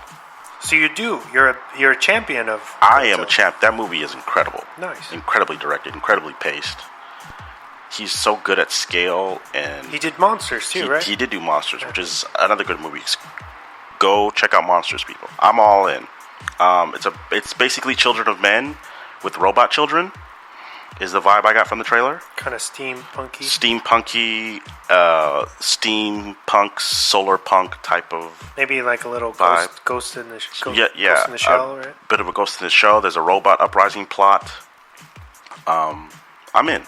So you're a champion of Godzilla. I am a champ. That movie is incredible. Nice. Incredibly directed, incredibly paced. He's so good at scale, and he did Monsters too, right? He did do Monsters, which is another good movie. Go check out Monsters, people. I'm all in. It's basically Children of Men with robot children. Is the vibe I got from the trailer? Kind of steampunky, steampunk, solar punk type of maybe like a little vibe. Ghost in the Shell, right? Bit of a Ghost in the Shell. There's a robot uprising plot. I'm in.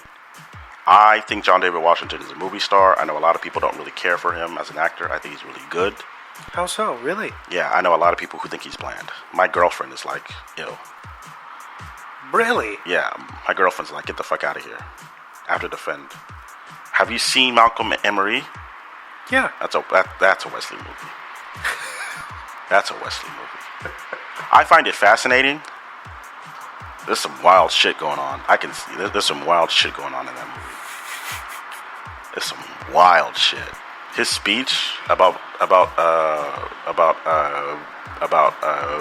I think John David Washington is a movie star. I know a lot of people don't really care for him as an actor. I think he's really good. How so? Really? Yeah, I know a lot of people who think he's bland. My girlfriend is like, ew. Really? Yeah, my girlfriend's like, get the fuck out of here. I have to defend. Have you seen Malcolm and Emery? Yeah. That's a Wesley movie. That's a Wesley movie. I find it fascinating. There's some wild shit going on. I can see there's some wild shit going on in that movie. There's some wild shit. His speech about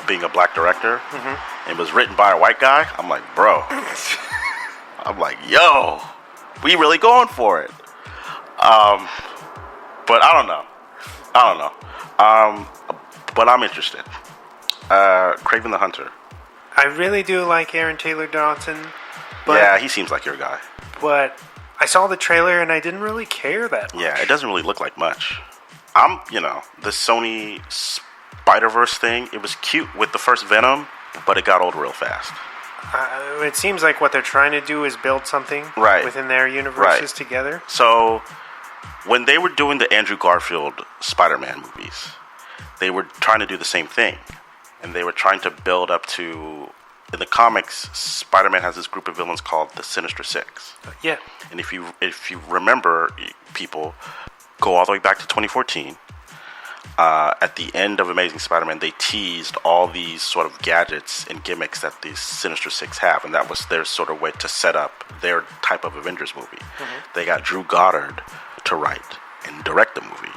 being a black director and was written by a white guy. I'm like, bro. I'm like, yo, we really going for it. But I don't know. But I'm interested. Kraven the Hunter. I really do like Aaron Taylor Johnson. Yeah, he seems like your guy. But I saw the trailer and I didn't really care that much. Yeah, it doesn't really look like much. The Sony Spider-Verse thing, it was cute with the first Venom, but it got old real fast. It seems like what they're trying to do is build something within their universes together. So, when they were doing the Andrew Garfield Spider-Man movies, they were trying to do the same thing. And they were trying to build up to... In the comics, Spider-Man has this group of villains called the Sinister Six. Yeah. And if you remember, people, go all the way back to 2014. at the end of Amazing Spider-Man, they teased all these sort of gadgets and gimmicks that the Sinister Six have, and that was their sort of way to set up their type of Avengers movie. They got Drew Goddard to write and direct the movie.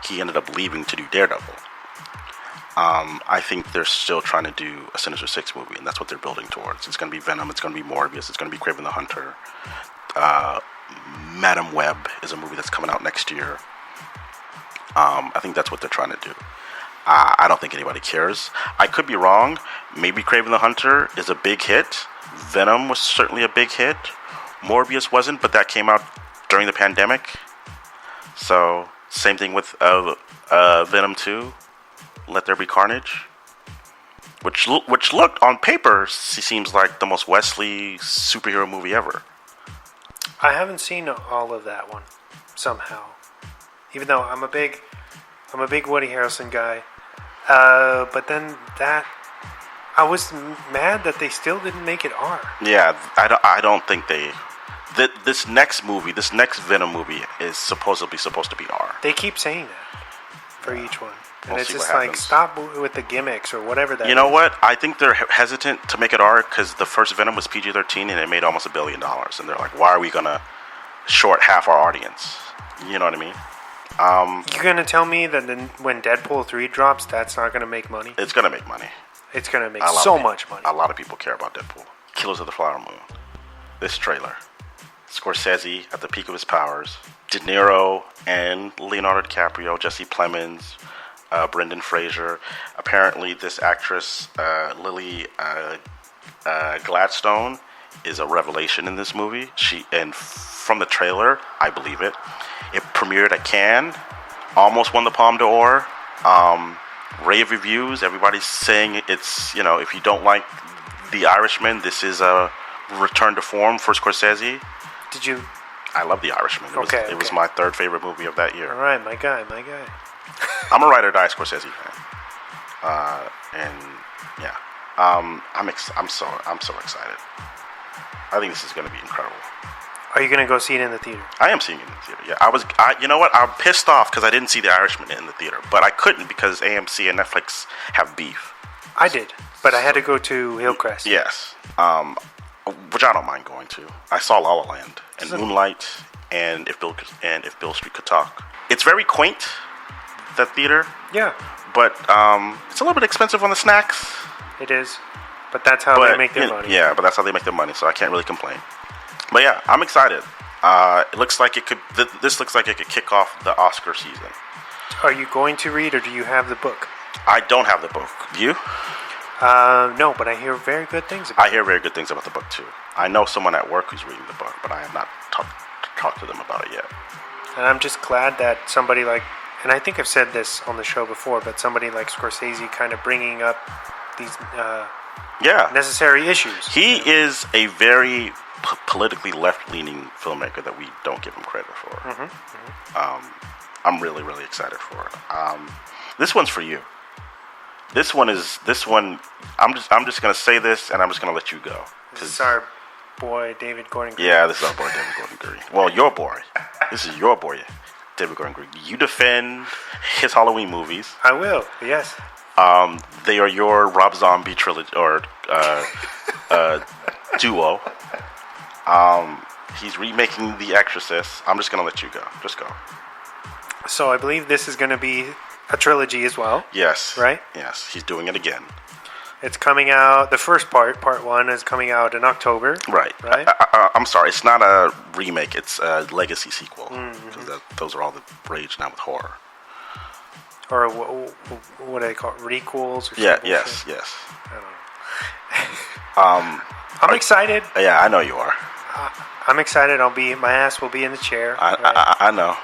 He ended up leaving to do Daredevil. I think they're still trying to do a Sinister Six movie, and that's what they're building towards. It's going to be Venom, it's going to be Morbius, it's going to be Kraven the Hunter. Madam Web is a movie that's coming out next year. I think that's what they're trying to do. I don't think anybody cares. I could be wrong. Maybe Kraven the Hunter is a big hit. Venom was certainly a big hit. Morbius wasn't, but that came out during the pandemic. So, same thing with Venom 2. Let There Be Carnage. Which looked, on paper, seems like the most Wesley superhero movie ever. I haven't seen all of that one, somehow. Even though I'm a big Woody Harrelson guy, but then I was mad that they still didn't make it R. Yeah, I don't think they. This next Venom movie is supposed to be R. They keep saying that for each one, and We'll it's see just what like happens. stop with the gimmicks or whatever that. You know is. what? I think they're hesitant to make it R because the first Venom was PG-13 and it made almost $1 billion, and they're like, why are we gonna short half our audience? You know what I mean? You're gonna tell me that when Deadpool 3 drops, that's not gonna make money? It's gonna make money. It's gonna make A lot so of much money. A lot of people care about Deadpool. Killers of the Flower Moon. This trailer. Scorsese at the peak of his powers. De Niro and Leonardo DiCaprio, Jesse Plemons, Brendan Fraser. Apparently, this actress, Lily Gladstone, is a revelation in this movie. And from the trailer, I believe it. It premiered at Cannes, almost won the Palme d'Or. Rave reviews. Everybody's saying it's, if you don't like The Irishman, this is a return to form for Scorsese. Did you? I love The Irishman. It was my third favorite movie of that year. All right, my guy. I'm a ride or die Scorsese fan. And yeah, I'm so excited. I think this is going to be incredible. Are you gonna go see it in the theater? I am seeing it in the theater. Yeah, you know what? I'm pissed off because I didn't see The Irishman in the theater, but I couldn't because AMC and Netflix have beef. I did, but I had to go to Hillcrest. Yes, which I don't mind going to. I saw La La Land and Moonlight and If Bill Street Could Talk. It's very quaint, that theater. Yeah, but it's a little bit expensive on the snacks. it is. But that's how they make their money. Yeah, but that's how they make their money, so I can't really complain. But yeah, I'm excited. It looks like it could. This looks like it could kick off the Oscar season. Are you going to read, or do you have the book? I don't have the book. You? No, but I hear very good things about it. I hear very good things about the book too. I know someone at work who's reading the book, but I have not talked to them about it yet. And I'm just glad that somebody like, and I think I've said this on the show before, but somebody like Scorsese kind of bringing up these necessary issues. He is a very politically left-leaning filmmaker that we don't give him credit for. I'm really, really excited for it. This one's for you. This one. I'm just gonna say this, and I'm just gonna let you go. This is our boy David Gordon Green. Yeah, this is our boy David Gordon Green. Well, your boy. This is your boy, David Gordon Green. You defend his Halloween movies. I will. Yes. They are your Rob Zombie trilogy or duo. He's remaking The Exorcist. I'm just gonna let you go. Just go. So I believe this is going to be a trilogy as well. Yes. Right? Yes. He's doing it again. It's coming out. The first part 1, is coming out in October. Right. Right. I'm sorry. It's not a remake. It's a legacy sequel. Because those are all the rage now with horror. Or what do they call it? Requels? Or Yeah. something? Yes. I don't know. I'm excited. Yeah, I know you are. I'm excited. My ass will be in the chair. I know.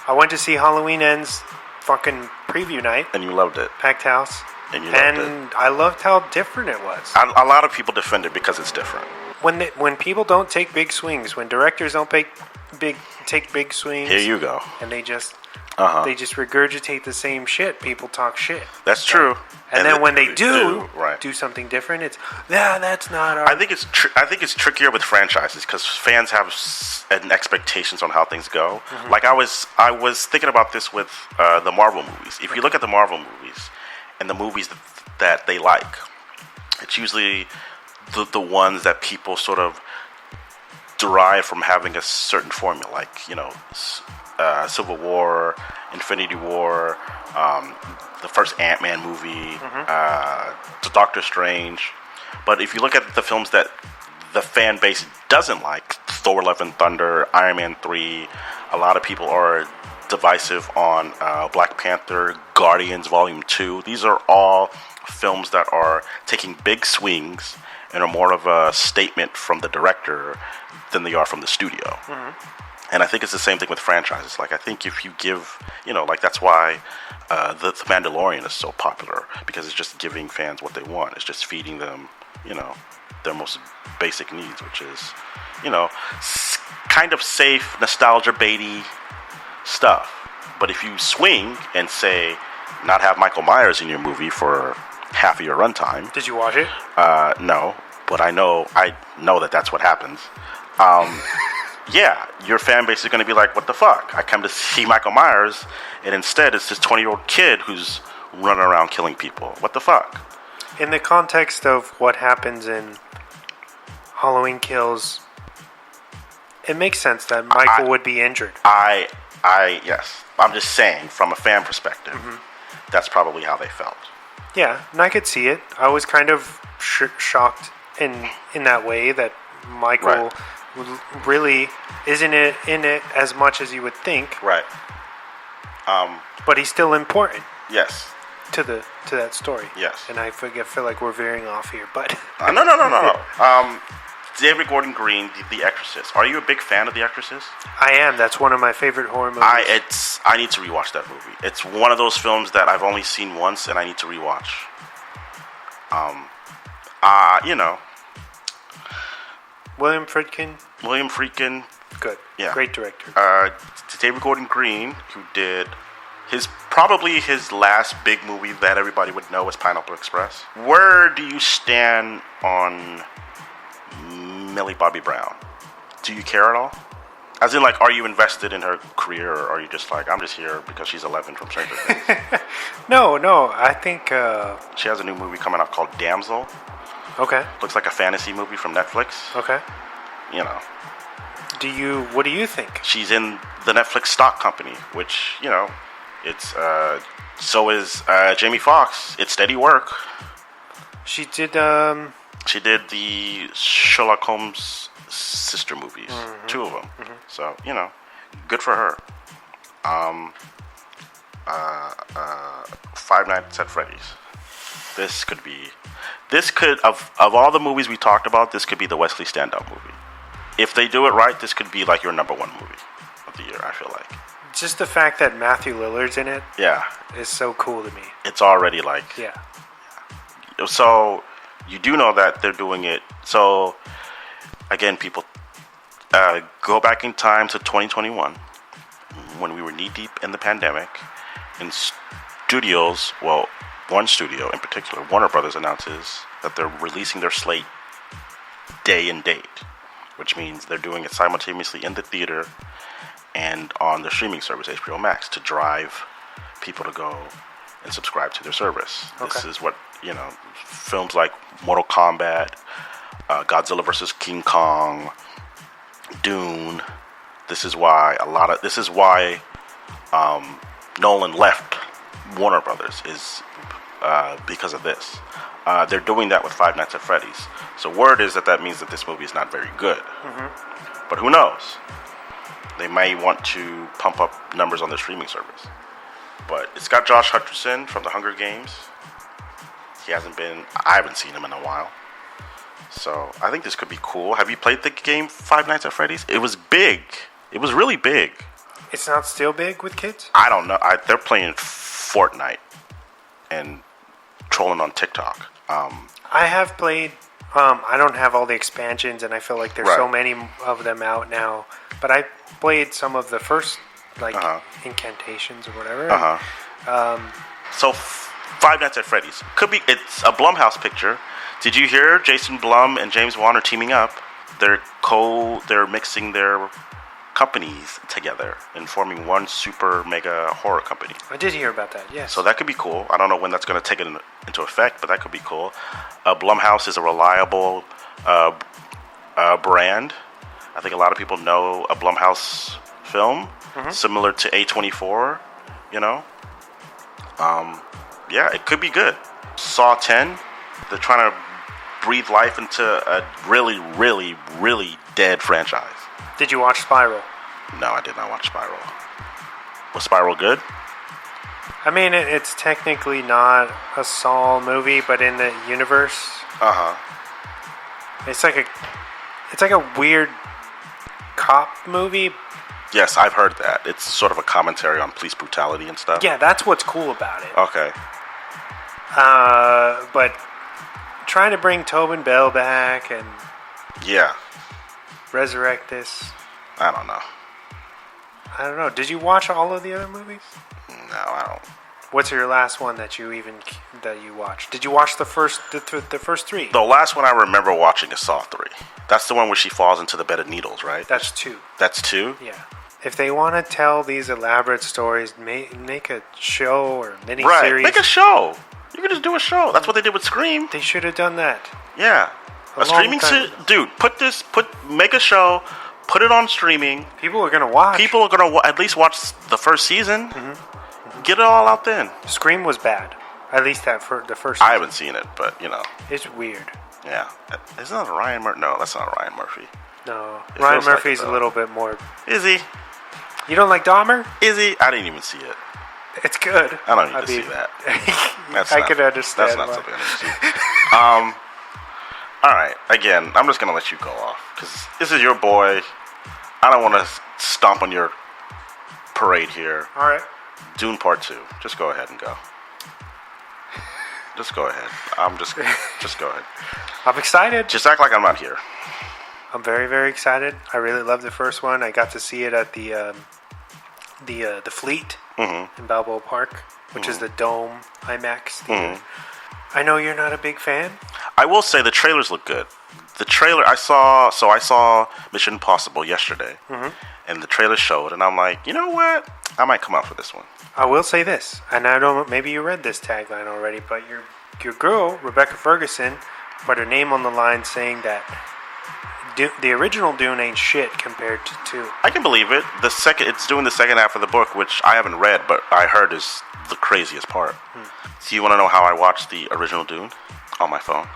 I went to see Halloween Ends fucking preview night. And you loved it. Packed house. And you loved it. I loved how different it was. A lot of people defend it because it's different. when people don't take big swings, when directors don't take big swings, Here you go. and they just Uh-huh. they just regurgitate the same shit. People talk shit. That's true. And then when they do right. do something different, it's that's not our. I think it's trickier with franchises because fans have an expectations on how things go. Mm-hmm. Like I was thinking about this with the Marvel movies. If you look at the Marvel movies and the movies that they like, it's usually the ones that people sort of derive from having a certain formula, like Civil War, Infinity War, the first Ant-Man movie, the Doctor Strange. But if you look at the films that the fan base doesn't like, Thor: Love and Thunder, Iron Man 3, a lot of people are divisive on Black Panther, Guardians Volume 2. These are all films that are taking big swings and are more of a statement from the director than they are from the studio. And I think it's the same thing with franchises. Like, I think if you give, like that's why the Mandalorian is so popular, because it's just giving fans what they want. It's just feeding them, their most basic needs, which is, kind of safe, nostalgia baity stuff. But if you swing and say, not have Michael Myers in your movie for half of your runtime. Did you watch it? No, but I know that that's what happens. Yeah, your fan base is going to be like, what the fuck? I come to see Michael Myers, and instead it's this 20-year-old kid who's running around killing people. What the fuck? In the context of what happens in Halloween Kills, it makes sense that Michael would be injured. Yes. I'm just saying, from a fan perspective, that's probably how they felt. Yeah, and I could see it. I was kind of shocked in that way that Michael really isn't in it as much as you would think. Right. But he's still important. Yes. To that story. Yes. And I feel like we're veering off here, but No. David Gordon Green, The Exorcist. Are you a big fan of The Exorcist? I am. That's one of my favorite horror movies. I need to rewatch that movie. It's one of those films that I've only seen once, and I need to rewatch. William Friedkin. Good. Yeah. Great director. David Gordon Green, who did probably his last big movie that everybody would know was Pineapple Express. Where do you stand on Millie Bobby Brown? Do you care at all? As in, like, are you invested in her career, or are you just like, I'm just here because she's 11 from Stranger Things? No. I think she has a new movie coming out called Damsel. Okay. Looks like a fantasy movie from Netflix. Okay. What do you think? She's in the Netflix stock company, which, it's so is Jamie Foxx. It's steady work. She did the Sherlock Holmes sister movies, 2 of them. So, good for her. Five Nights at Freddy's. This could of all the movies we talked about, this could be the Wesley standout movie. If they do it right, this could be like your number 1 movie of the year, I feel like. Just the fact that Matthew Lillard's in it is so cool to me. It's already like... Yeah. So, you do know that they're doing it. So, again, people, go back in time to 2021, when we were knee-deep in the pandemic, in studios, well, one studio in particular, Warner Brothers, announces that they're releasing their slate day and date, which means they're doing it simultaneously in the theater and on the streaming service, HBO Max, to drive people to go and subscribe to their service. Okay. This is what, films like Mortal Kombat, Godzilla vs. King Kong, Dune. This is why Nolan left Warner Brothers, is because of this. They're doing that with Five Nights at Freddy's. So word is that means that this movie is not very good. But who knows? They may want to pump up numbers on the streaming service. But it's got Josh Hutcherson from The Hunger Games. I haven't seen him in a while. So I think this could be cool. Have you played the game Five Nights at Freddy's? It was big. It was really big. It's not still big with kids? I don't know. They're playing Fortnite and trolling on TikTok. I have played I don't have all the expansions, and I feel like there's so many of them out now. But I played some of the first, incantations or whatever. So, Five Nights at Freddy's it's a Blumhouse picture. Did you hear Jason Blum and James Wan are teaming up? They're mixing their companies together and forming one super mega horror company. I did hear about that, yes. So that could be cool. I don't know when that's going to take it into effect, but that could be cool. Blumhouse is a reliable brand. I think a lot of people know a Blumhouse film, similar to A24, you know? Yeah, it could be good. Saw 10, they're trying to breathe life into a really, really, really dead franchise. Did you watch Spiral? No, I did not watch Spiral. Was Spiral good? I mean, it's technically not a Saw movie, but in the universe, it's like a weird cop movie. Yes, I've heard that. It's sort of a commentary on police brutality and stuff. Yeah, that's what's cool about it. Okay. But trying to bring Tobin Bell back and resurrect this. I don't know. Did you watch all of the other movies? No, I don't. What's your last one that you watched? Did you watch the first three? The last one I remember watching is Saw 3. That's the one where she falls into the bed of needles, right? That's 2. That's 2? Yeah. If they want to tell these elaborate stories, make a show or a miniseries. Right, make a show. You can just do a show. That's what they did with Scream. They should have done that. Yeah. A streaming dude, make a show, put it on streaming. People are going to watch. People are going to at least watch the first season. Get it all out then. Scream was bad. At least the first season. I haven't seen it, but, you know. It's weird. Yeah. Isn't that Ryan Murphy? No, that's not Ryan Murphy. No. Ryan Murphy's a little bit more... Is he? You don't like Dahmer? Is he? I didn't even see it. It's good. I don't need to see that. I can understand. That's not something I need to see. All right. Again, I'm just going to let you go off. Because this is your boy. I don't want to stomp on your parade here. All right. Dune Part 2. Just go ahead and go. Just go ahead. Just go ahead. I'm excited. Just act like I'm not here. I'm very, very excited. I really loved the first one. I got to see it at the Fleet in Balboa Park, which is the Dome IMAX theater. I know you're not a big fan. I will say the trailers look good. The trailer I saw Mission Impossible yesterday, and the trailer showed, and I'm like, you know what? I might come out for this one. I will say this, and I don't. Maybe you read this tagline already, but your girl Rebecca Ferguson put her name on the line saying that the original Dune ain't shit compared to 2. I can believe it. It's doing the second half of the book, which I haven't read, but I heard is the craziest part. So you want to know how I watched the original Dune? On my phone.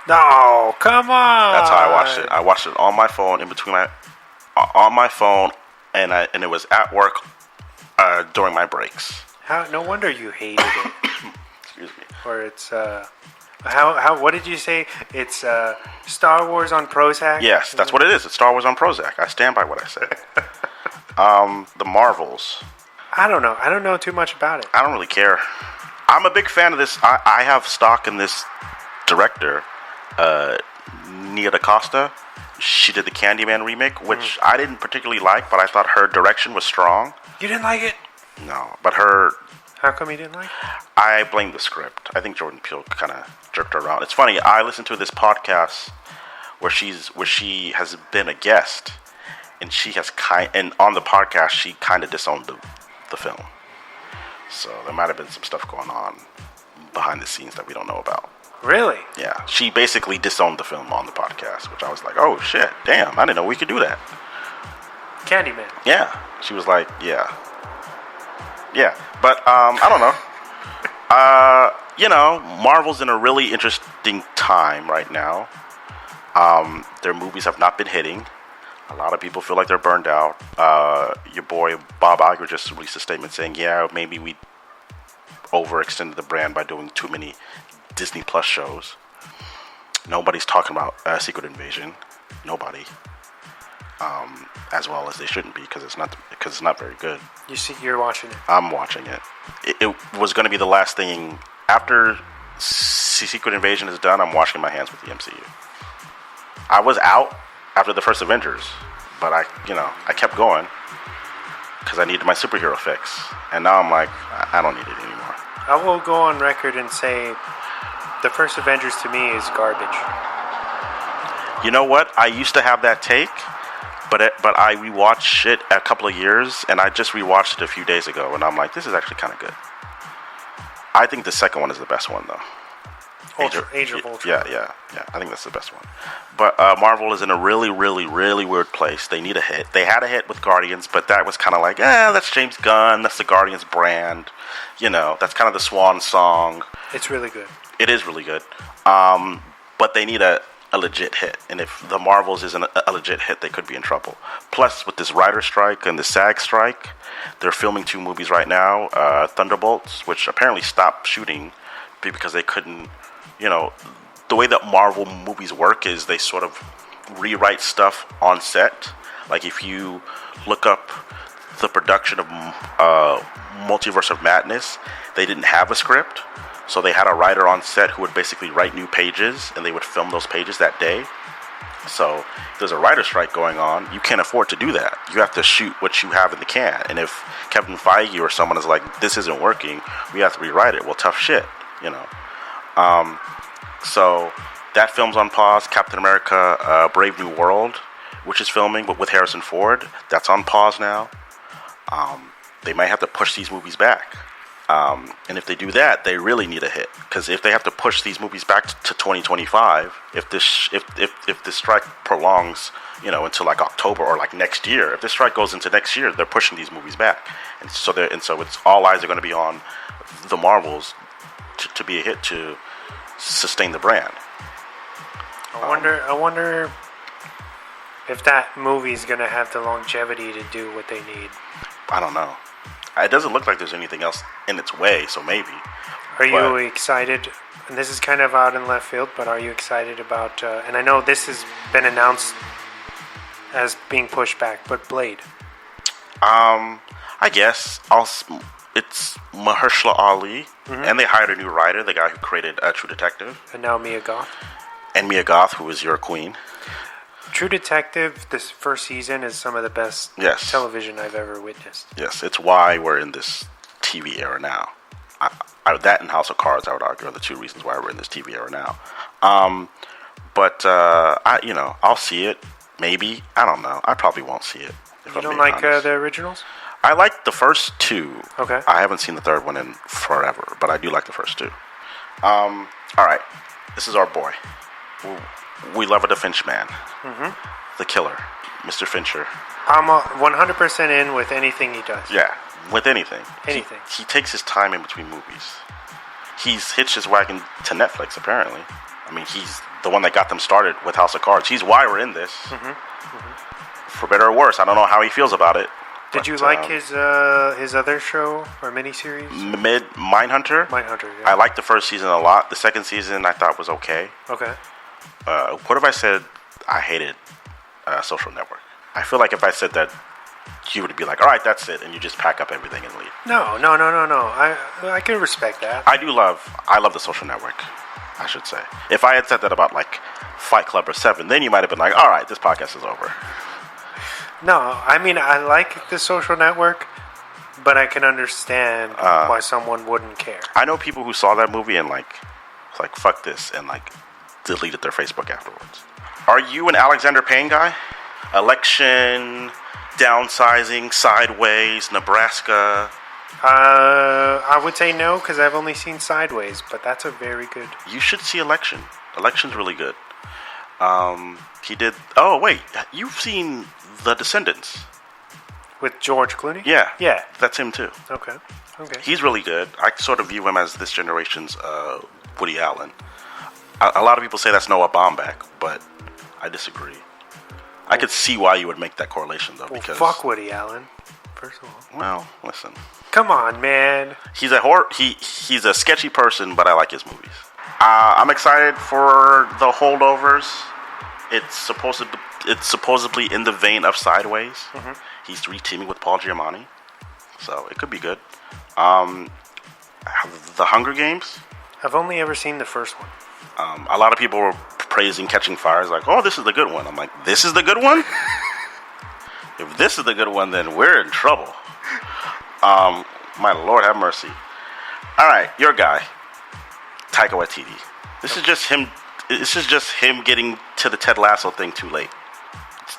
No, come on. That's how I watched it. I watched it on my phone, on my phone, and it was at work during my breaks. No wonder you hated it. Excuse me. Or it's what did you say? It's Star Wars on Prozac? Yes, that's what it is. It's Star Wars on Prozac. I stand by what I said. The Marvels. I don't know. I don't know too much about it. I don't really care. I'm a big fan of this. I have stock in this director, Nia DaCosta. She did the Candyman remake, which I didn't particularly like, but I thought her direction was strong. You didn't like it? No, but her... How come you didn't like it? I blame the script. I think Jordan Peele kind of jerked her around. It's funny, I listened to this podcast where she has been a guest, and and on the podcast she kind of disowned the film. So there might have been some stuff going on behind the scenes that we don't know about. Really? Yeah. She basically disowned the film on the podcast, which I was like, oh shit, damn, I didn't know we could do that. Candyman. Yeah. She was like, yeah. But I don't know. Marvel's in a really interesting time right now. Their movies have not been hitting. A lot of people feel like they're burned out. Your boy Bob Iger just released a statement saying, yeah, maybe we overextended the brand by doing too many Disney Plus shows. Nobody's talking about Secret Invasion. Nobody. As well as they shouldn't be, because it's not very good. You're watching it. I'm watching it. It was going to be the last thing after Secret Invasion is done. I'm washing my hands with the MCU. I was out after the first Avengers, but I kept going because I needed my superhero fix, and now I'm like, I don't need it anymore. I will go on record and say the first Avengers to me is garbage. You know what? I used to have that take, but I rewatched it a couple of years, and I just rewatched it a few days ago, and I'm like, this is actually kind of good. I think the second one is the best one, though. Age of Ultron. Yeah. I think that's the best one. But Marvel is in a really, really, really weird place. They need a hit. They had a hit with Guardians, but that was kind of like, that's James Gunn. That's the Guardians brand. That's kind of the swan song. It's really good. It is really good. But they need a legit hit. And if the Marvels isn't a legit hit, they could be in trouble. Plus, with this writer strike and the SAG strike, they're filming 2 movies right now. Thunderbolts, which apparently stopped shooting because they couldn't... the way that Marvel movies work is they sort of rewrite stuff on set. Like if you look up the production of Multiverse of Madness, they didn't have a script. So they had a writer on set who would basically write new pages, and they would film those pages that day. So if there's a writer strike going on, you can't afford to do that. You have to shoot what you have in the can. And if Kevin Feige or someone is like, this isn't working, we have to rewrite it. Well, tough shit, So that film's on pause. Captain America, Brave New World, which is filming, but with Harrison Ford, that's on pause now. They might have to push these movies back. And if they do that, they really need a hit. Because if they have to push these movies back to 2025, if this strike prolongs, until like October or like next year, if this strike goes into next year, they're pushing these movies back. And so it's all eyes are going to be on the Marvels to be a hit to sustain the brand. I wonder if that movie is going to have the longevity to do what they need. I don't know. It doesn't look like there's anything else in its way, so maybe. Are you excited? And this is kind of out in left field, but are you excited about... and I know this has been announced as being pushed back, but Blade? I guess. It's Mahershala Ali, and they hired a new writer, the guy who created True Detective. And now Mia Goth. And Mia Goth, who is your queen. True Detective, this first season, is some of the best television I've ever witnessed. Yes, it's why we're in this TV era now. That and House of Cards, I would argue, are the 2 reasons why we're in this TV era now. I'll see it. Maybe. I don't know. I probably won't see it. You don't like the originals? I like the first 2. Okay. I haven't seen the third one in forever, but I do like the first 2. All right. This is our boy. We love the Finch man. The killer, Mr. Fincher. I'm 100% in with anything he does. Yeah, with anything. Anything. He takes his time in between movies. He's hitched his wagon to Netflix, apparently. I mean, he's the one that got them started with House of Cards. He's why we're in this. For better or worse, I don't know how he feels about it. Did you like his other show or miniseries? Mindhunter? Mindhunter, yeah. I liked the first season a lot. The second season I thought was okay. Okay. What if I said I hated Social Network? I feel like if I said that, you would be like, all right, that's it, and you just pack up everything and leave. No. I can respect that. I love the Social Network, I should say. If I had said that about like Fight Club or Seven, then you might have been like, all right, this podcast is over. No, I mean, I like the Social Network, but I can understand why someone wouldn't care. I know people who saw that movie and like fuck this, and like deleted their Facebook afterwards. Are you an Alexander Payne guy? Election, downsizing, Sideways, Nebraska. I would say no, because I've only seen Sideways, but that's a very good... You should see Election. Election's really good. He did... Oh, wait. You've seen The Descendants. With George Clooney? Yeah. Yeah. That's him, too. Okay. He's really good. I sort of view him as this generation's Woody Allen. A lot of people say that's Noah Baumbach, but I disagree. I could see why you would make that correlation, though, because... fuck Woody Allen, first of all. Well, listen. Come on, man. He's a sketchy person, but I like his movies. I'm excited for The Holdovers. It's supposedly in the vein of Sideways. Mm-hmm. He's reteaming with Paul Giamatti, so it could be good. The Hunger Games. I've only ever seen the first one. A lot of people were praising Catching Fire. He's like, oh, this is the good one. I'm like, this is the good one? If this is the good one, then we're in trouble. My Lord have mercy. All right, your guy, Taika Waititi. This is just him. This is just him getting to the Ted Lasso thing too late.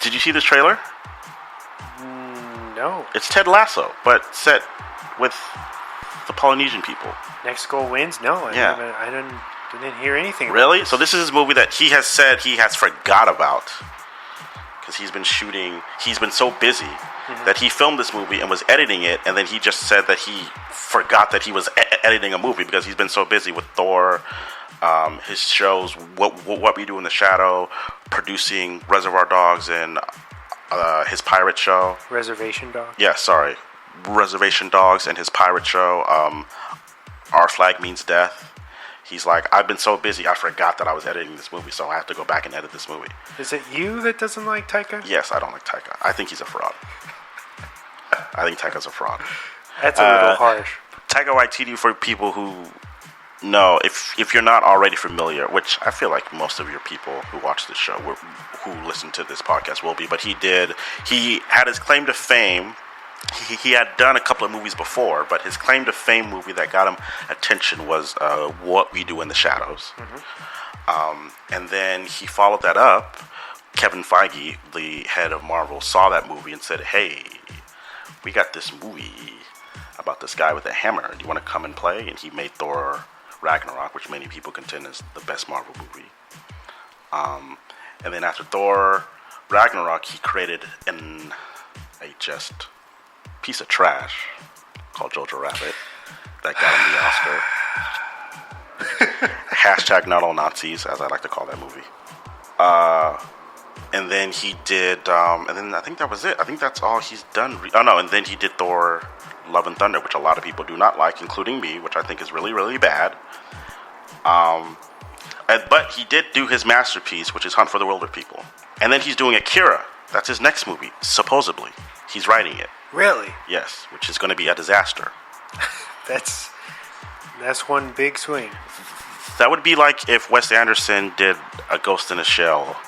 Did you see this trailer? No. It's Ted Lasso, but set with the Polynesian people. Next Goal Wins? No. I didn't hear anything. Really? So this is his movie that he has said he has forgot about. Because he's been shooting, he's been so busy that he filmed this movie and was editing it, and then he just said that he forgot that he was editing a movie because he's been so busy with Thor, his shows, What We Do in the Shadow, producing Reservoir Dogs, and his pirate show. Reservation Dogs? Yeah, sorry. Reservation Dogs and his pirate show, Our Flag Means Death. He's like, I've been so busy, I forgot that I was editing this movie, so I have to go back and edit this movie. Is it you that doesn't like Taika? Yes, I don't like Taika. I think he's a fraud. I think Taika's a fraud. That's a little harsh. Taika Waititi, for people who know, if you're not already familiar, which I feel like most of your people who watch this show, who listen to this podcast will be, but he had his claim to fame. He had done a couple of movies before, but his claim to fame movie that got him attention was What We Do in the Shadows. And then he followed that up. Kevin Feige, the head of Marvel, saw that movie and said, hey, we got this movie about this guy with a hammer. Do you want to come and play? And he made Thor Ragnarok, which many people contend is the best Marvel movie. And then after Thor Ragnarok, he created a just piece of trash called Jojo Rabbit that got him the Oscar. Hashtag not all Nazis, as I like to call that movie. And then he did, and then I think that was it. I think that's all he's done. And then he did Thor Love and Thunder, which a lot of people do not like, including me, which I think is really, really bad. But he did do his masterpiece, which is Hunt for the Wilder People. And then he's doing Akira. That's his next movie, supposedly. He's writing it. Really? Yes, which is going to be a disaster. That's one big swing. That would be like if Wes Anderson did a Ghost in a Shell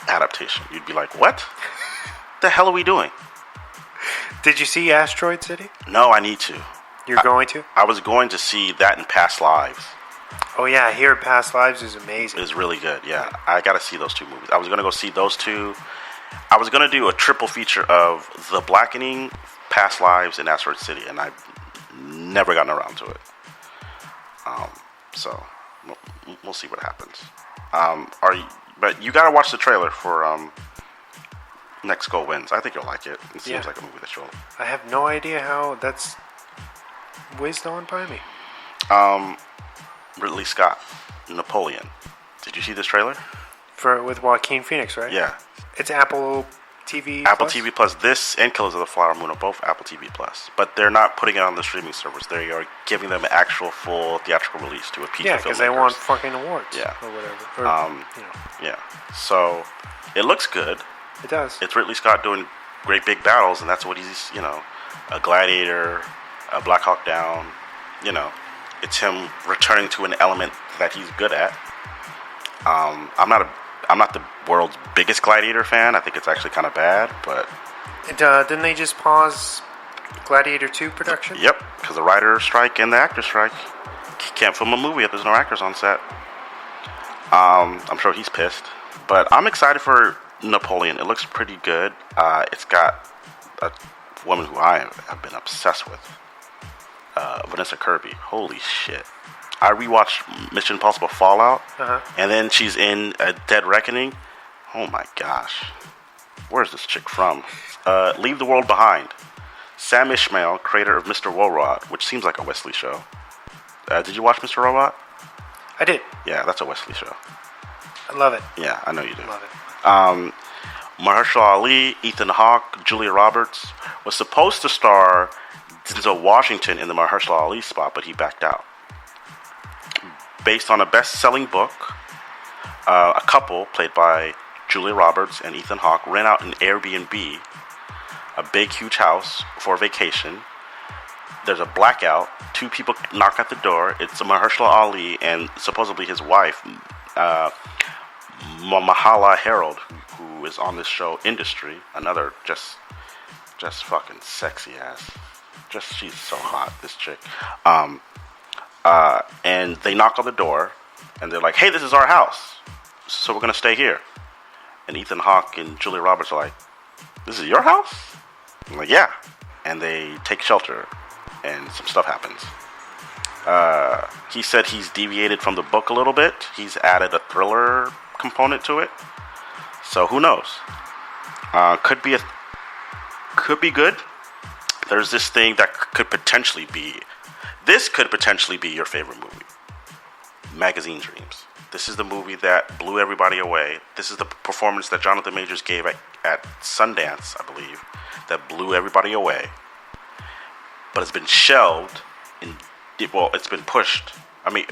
adaptation. You'd be like, what? The hell are we doing? Did you see Asteroid City? No, I need to. You're going to? I was going to see that in Past Lives. Oh, yeah. I hear Past Lives is amazing. It's really good, yeah. I got to see those two movies. I was going to go see those two. I was going to do a triple feature of The Blackening, Past Lives, and Asteroid City, and I've never gotten around to it. So we'll see what happens. But you got to watch the trailer for Next Goal Wins. I think you'll like it. It seems like a movie that you'll. I have no idea how that's whizzed on by me. Ridley Scott, Napoleon. Did you see this trailer? With Joaquin Phoenix, right? Yeah. It's Apple TV. Apple TV Plus. This and Killers of the Flower Moon are both Apple TV Plus, but they're not putting it on the streaming servers. They are giving them an actual full theatrical release to appease the filmmakers. Yeah, because they want fucking awards. Yeah. Or whatever. Yeah. So it looks good. It does. It's Ridley Scott doing great big battles, and that's what he's. A Gladiator, a Black Hawk Down. It's him returning to an element that he's good at. I'm not the world's biggest Gladiator fan. I think it's actually kind of bad, but... Didn't they just pause Gladiator 2 production? Yep, because the writer strike and the actor strike. Can't film a movie if there's no actors on set. I'm sure he's pissed. But I'm excited for Napoleon. It looks pretty good. It's got a woman who I have been obsessed with. Vanessa Kirby. Holy shit. I rewatched Mission Impossible Fallout, and then she's in Dead Reckoning. Oh my gosh. Where's this chick from? Leave the World Behind. Sam Ishmael, creator of Mr. Robot, which seems like a Wesley show. Did you watch Mr. Robot? I did. Yeah, that's a Wesley show. I love it. Yeah, I know you do. Love it. Mahershala Ali, Ethan Hawke, Julia Roberts was supposed to star Denzel Washington in the Mahershala Ali spot, but he backed out. Based on a best-selling book, a couple played by Julia Roberts and Ethan Hawke rent out an Airbnb, a big, huge house for a vacation. There's a blackout. Two people knock at the door. It's Mahershala Ali and supposedly his wife, Mahala Harold, who is on this show, Industry, another just fucking sexy ass. She's so hot, this chick. And they knock on the door, and they're like, "Hey, this is our house, so we're gonna stay here." And Ethan Hawke and Julia Roberts are like, "This is your house?" I'm like, "Yeah." And they take shelter, and some stuff happens. He said he's deviated from the book a little bit. He's added a thriller component to it. So who knows? Could be good. There's this thing that could potentially be. This could potentially be your favorite movie. Magazine Dreams. This is the movie that blew everybody away. This is the performance that Jonathan Majors gave at Sundance, I believe, that blew everybody away. But it's been shelved. It's been pushed. I mean,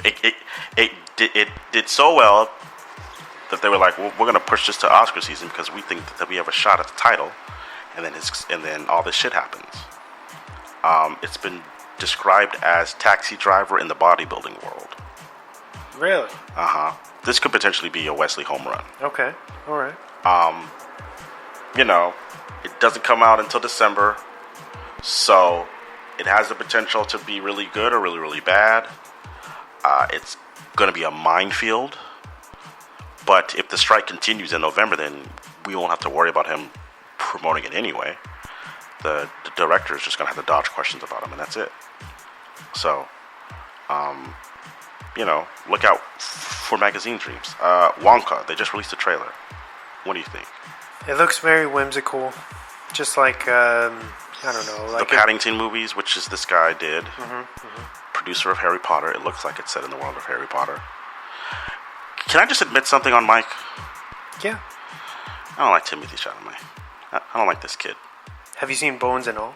it did so well that they were like, well, we're going to push this to Oscar season because we think that we have a shot at the title. And then all this shit happens. It's been described as Taxi Driver in the bodybuilding world. Really? This could potentially be a Wesley home run. Okay. All right. It doesn't come out until December, so it has the potential to be really good or really, really bad. It's going to be a minefield, but if the strike continues in November, then we won't have to worry about him promoting it anyway. The director is just going to have to dodge questions about him, and that's it. So, look out for Magazine Dreams. Wonka, they just released a trailer. What do you think? It looks very whimsical. Just like, I don't know. Like the Paddington movies, which is this guy did. Producer of Harry Potter. It looks like it's set in the world of Harry Potter. Can I just admit something on Mike? Yeah. I don't like Timothy Chalamet. I don't like this kid. Have you seen Bones and All?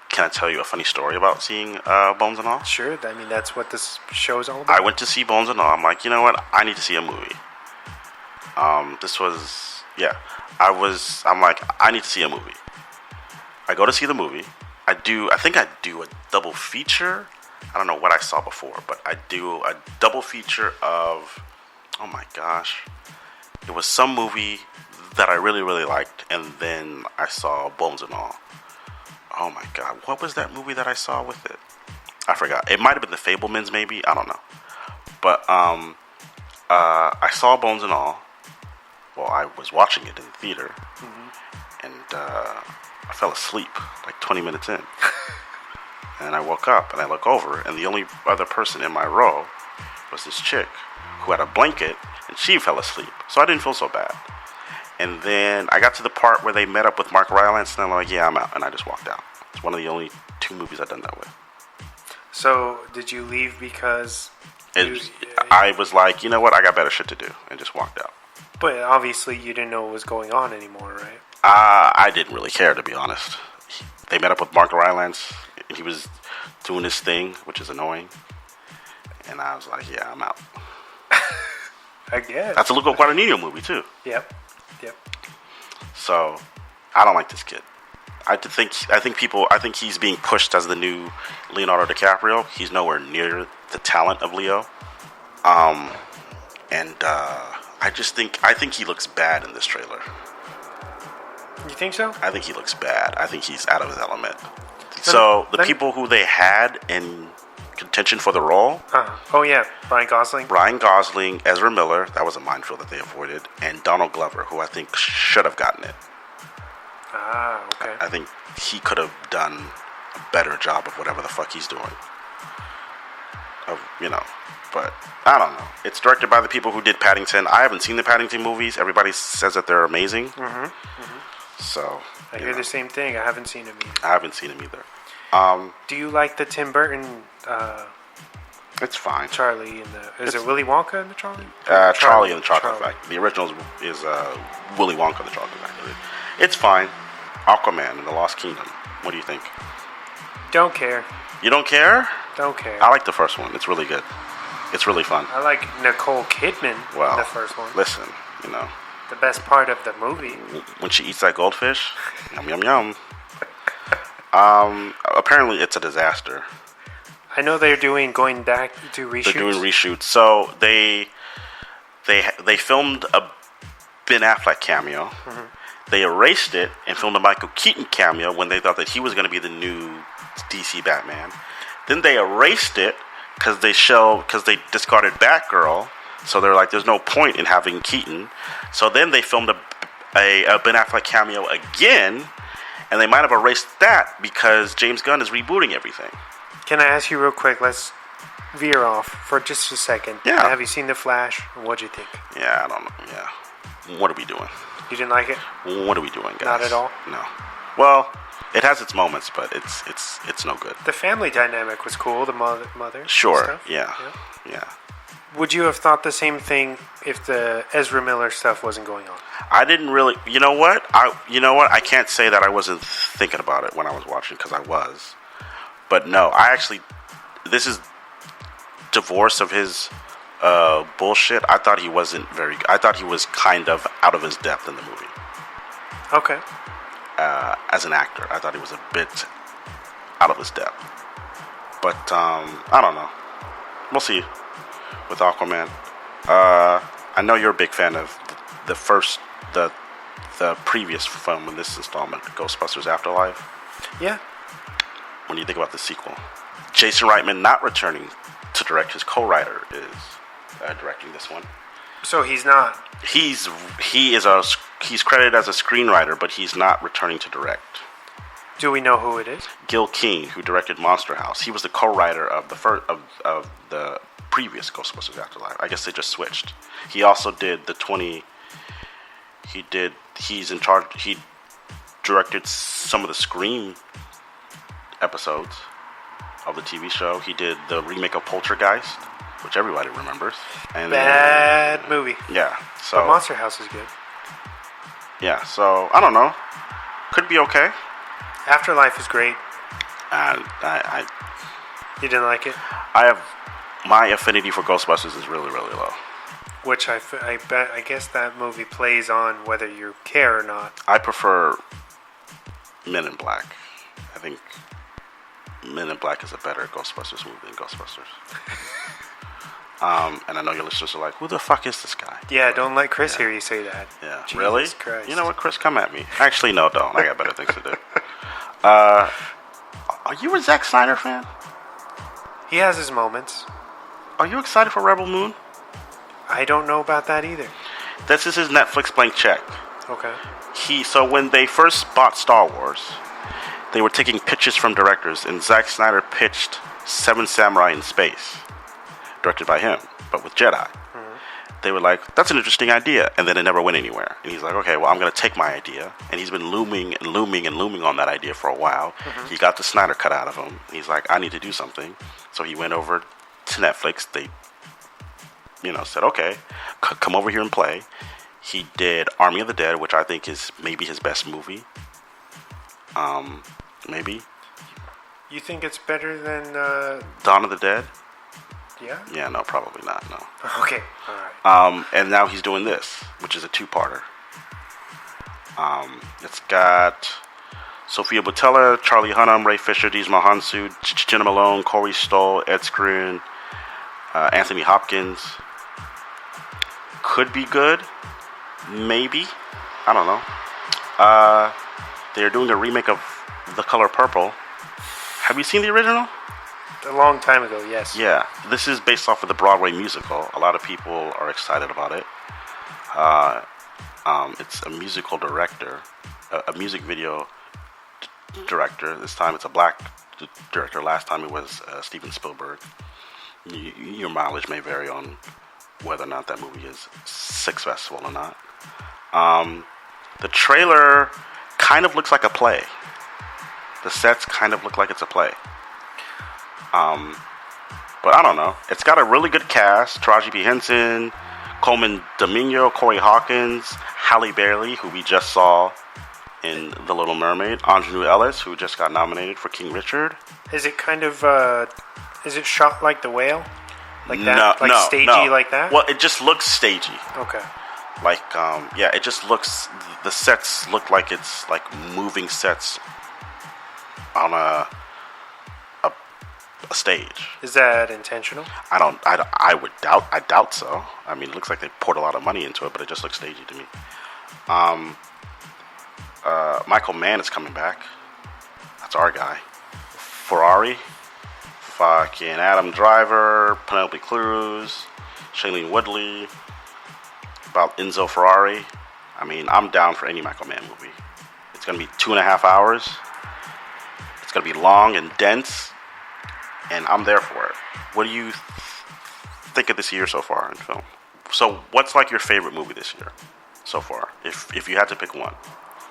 Can I tell you a funny story about seeing Bones and All? Sure. I mean, that's what this show's all about. I went to see Bones and All. I'm like, you know what? I need to see a movie. I'm like, I need to see a movie. I go to see the movie. I think I do a double feature. I don't know what I saw before, but I do a double feature of, oh my gosh. It was some movie that I really, really liked, and then I saw Bones and All. Oh my god, what was that movie that I saw with it? I forgot. It might have been The Fabelmans, maybe. I don't know. But I saw Bones and All. Well, I was watching it in the theater, and I fell asleep like 20 minutes in. And I woke up, and I look over, and the only other person in my row was this chick who had a blanket, and she fell asleep. So I didn't feel so bad. And then I got to the part where they met up with Mark Rylance, and I'm like, yeah, I'm out. And I just walked out. It's one of the only 2 movies I've done that with. So, did you leave because... I was like, you know what? I got better shit to do. And just walked out. But obviously you didn't know what was going on anymore, right? I didn't really care, to be honest. They met up with Mark Rylance. And he was doing his thing, which is annoying. And I was like, yeah, I'm out. I guess. That's a Luca Guadagnino movie, too. Yep. So, I don't like this kid. I think he's being pushed as the new Leonardo DiCaprio. He's nowhere near the talent of Leo. I think he looks bad in this trailer. You think so? I think he looks bad. I think he's out of his element. So, the people who they had in contention for the role. Oh, yeah. Ryan Gosling. Ezra Miller. That was a minefield that they avoided. And Donald Glover, who I think should have gotten it. Okay. I think he could have done a better job of whatever the fuck he's doing. But I don't know. It's directed by the people who did Paddington. I haven't seen the Paddington movies. Everybody says that they're amazing. So I hear the same thing. I haven't seen him either. I haven't seen him either. Do you like the Tim Burton? It's fine. Charlie and is it Willy Wonka and the Charlie? Charlie and the Chocolate Factory. The original is Willy Wonka and the Chocolate Factory. It's fine. Aquaman and the Lost Kingdom. What do you think? Don't care. You don't care? Don't care. I like the first one. It's really good. It's really fun. I like Nicole Kidman in the first one. Listen, the best part of the movie. When she eats that goldfish, yum, yum, yum. Apparently it's a disaster. I know they're going back to reshoots. They're doing reshoots. So they filmed Ben Affleck cameo. They erased it and filmed a Michael Keaton cameo when they thought that he was going to be the new DC Batman. Then they erased it because they discarded Batgirl. So they're like, there's no point in having Keaton. So then they filmed a Ben Affleck cameo again, and they might have erased that because James Gunn is rebooting everything. Can I ask you real quick? Let's veer off for just a second. Yeah. Have you seen The Flash? What'd you think? Yeah, I don't know. Yeah. What are we doing? You didn't like it? What are we doing, guys? Not at all? No. Well, it has its moments, but it's no good. The family dynamic was cool, the mother Sure, stuff. yeah. Would you have thought the same thing if the Ezra Miller stuff wasn't going on? I didn't really. You know what? I can't say that I wasn't thinking about it when I was watching, because I was. But no, this is divorce of his bullshit. I thought he wasn't very. I thought he was kind of out of his depth in the movie. Okay. As an actor, I thought he was a bit out of his depth. But I don't know. We'll see with Aquaman. I know you're a big fan of the previous film in this installment, Ghostbusters Afterlife. Yeah. When you think about the sequel, Jason Reitman not returning to direct, his co-writer is directing this one. So he's not. He's credited as a screenwriter, but he's not returning to direct. Do we know who it is? Gil Keane, who directed Monster House, he was the co-writer of the previous Ghostbusters Afterlife. I guess they just switched. He also did He's in charge. He directed some of the Scream episodes of the TV show. He did the remake of Poltergeist, which everybody remembers. And Bad movie. Yeah. So But Monster House is good. Yeah. So I don't know. Could be okay. Afterlife is great. I You didn't like it? My affinity for Ghostbusters is really, really low. Which I guess that movie plays on whether you care or not. I prefer Men in Black. I think Men in Black is a better Ghostbusters movie than Ghostbusters. And I know your listeners are like, who the fuck is this guy? Yeah, don't let Chris hear you say that. Yeah, Jesus really? Christ. You know what, Chris? Come at me. Actually, no, don't. I got better things to do. Are you a Zack Snyder fan? He has his moments. Are you excited for Rebel Moon? I don't know about that either. This is his Netflix blank check. Okay. So when they first bought Star Wars, they were taking pitches from directors, and Zack Snyder pitched Seven Samurai in Space, directed by him, but with Jedi. Mm-hmm. They were like, that's an interesting idea, and then it never went anywhere. And he's like, okay, well, I'm going to take my idea, and he's been looming on that idea for a while. Mm-hmm. He got the Snyder cut out of him. He's like, I need to do something. So he went over to Netflix. They said, okay, come over here and play. He did Army of the Dead, which I think is maybe his best movie. Maybe. You think it's better than... Dawn of the Dead? Yeah? Yeah, no, probably not, no. Okay, alright. And now he's doing this, which is a two-parter. It's got Sophia Boutella, Charlie Hunnam, Ray Fisher, Dizma Hansu, Jenna Malone, Corey Stoll, Ed Skrein, Anthony Hopkins. Could be good. Maybe. I don't know. They're doing a remake of The Color Purple. Have you seen the original? A long time ago, yes. Yeah. This is based off of the Broadway musical. A lot of people are excited about it. It's a musical director, a music video director. This time it's a black director. Last time it was Steven Spielberg. Your mileage may vary on whether or not that movie is successful or not. The trailer kind of looks like a play. The sets kind of look like it's a play. But I don't know. It's got a really good cast. Taraji P. Henson, Coleman Domingo, Corey Hawkins, Halle Bailey, who we just saw in The Little Mermaid, Angelou Ellis, who just got nominated for King Richard. Is it kind of, is it shot like The Whale? Like that? No, stagey like that? Well, it just looks stagey. Okay. Like, it just looks, the sets look like it's like moving sets on a stage. Is that intentional? I doubt so. I mean, it looks like they poured a lot of money into it, but it just looks stagey to me. Michael Mann is coming back. That's our guy. Ferrari. Fucking Adam Driver, Penelope Cruz, Shailene Woodley, about Enzo Ferrari. I mean, I'm down for any Michael Mann movie. It's going to be 2.5 hours. It's going to be long and dense, and I'm there for it. What do you think of this year so far in film? So, what's like your favorite movie this year so far, if you had to pick one?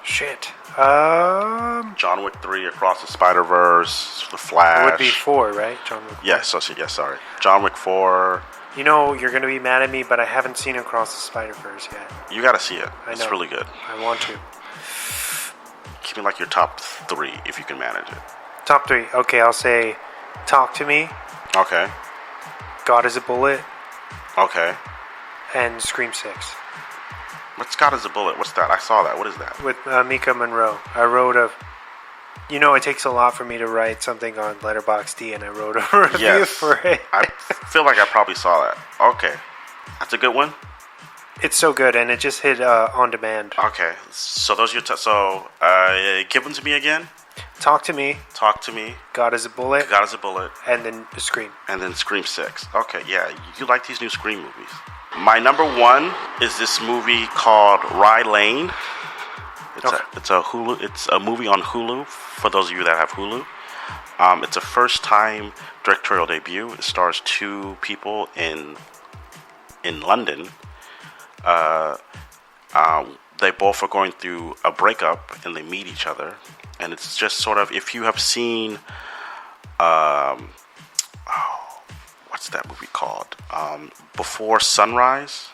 Shit. John Wick 3, Across the Spider-Verse, The Flash. It would be 4, right? John Wick 4. Yes, sorry. John Wick 4. You know, you're going to be mad at me, but I haven't seen Across the Spider-Verse yet. You got to see it. I know. It's really good. I want to. Give me like your top 3 if you can manage it. Top 3. Okay, I'll say Talk to Me, Okay. God is a Bullet, Okay. and Scream 6. What's God is a Bullet? What's that? I saw that. What is that? With Mika Monroe. I wrote a... You know, it takes a lot for me to write something on Letterboxd, and I wrote a review for it. I feel like I probably saw that. Okay. That's a good one? It's so good, and it just hit on demand. Okay. So those are your... give them to me again. Talk to Me, Talk to Me. God is a Bullet, God is a Bullet. and then Scream. And then Scream 6. Okay, yeah. You like these new Scream movies. My number 1 is this movie called Rye Lane. It's a Hulu. It's a movie on Hulu. For those of you that have Hulu, it's a first-time directorial debut. It stars 2 people in London. They both are going through a breakup, and they meet each other. And it's just sort of, if you have seen, what's that movie called? Before Sunrise.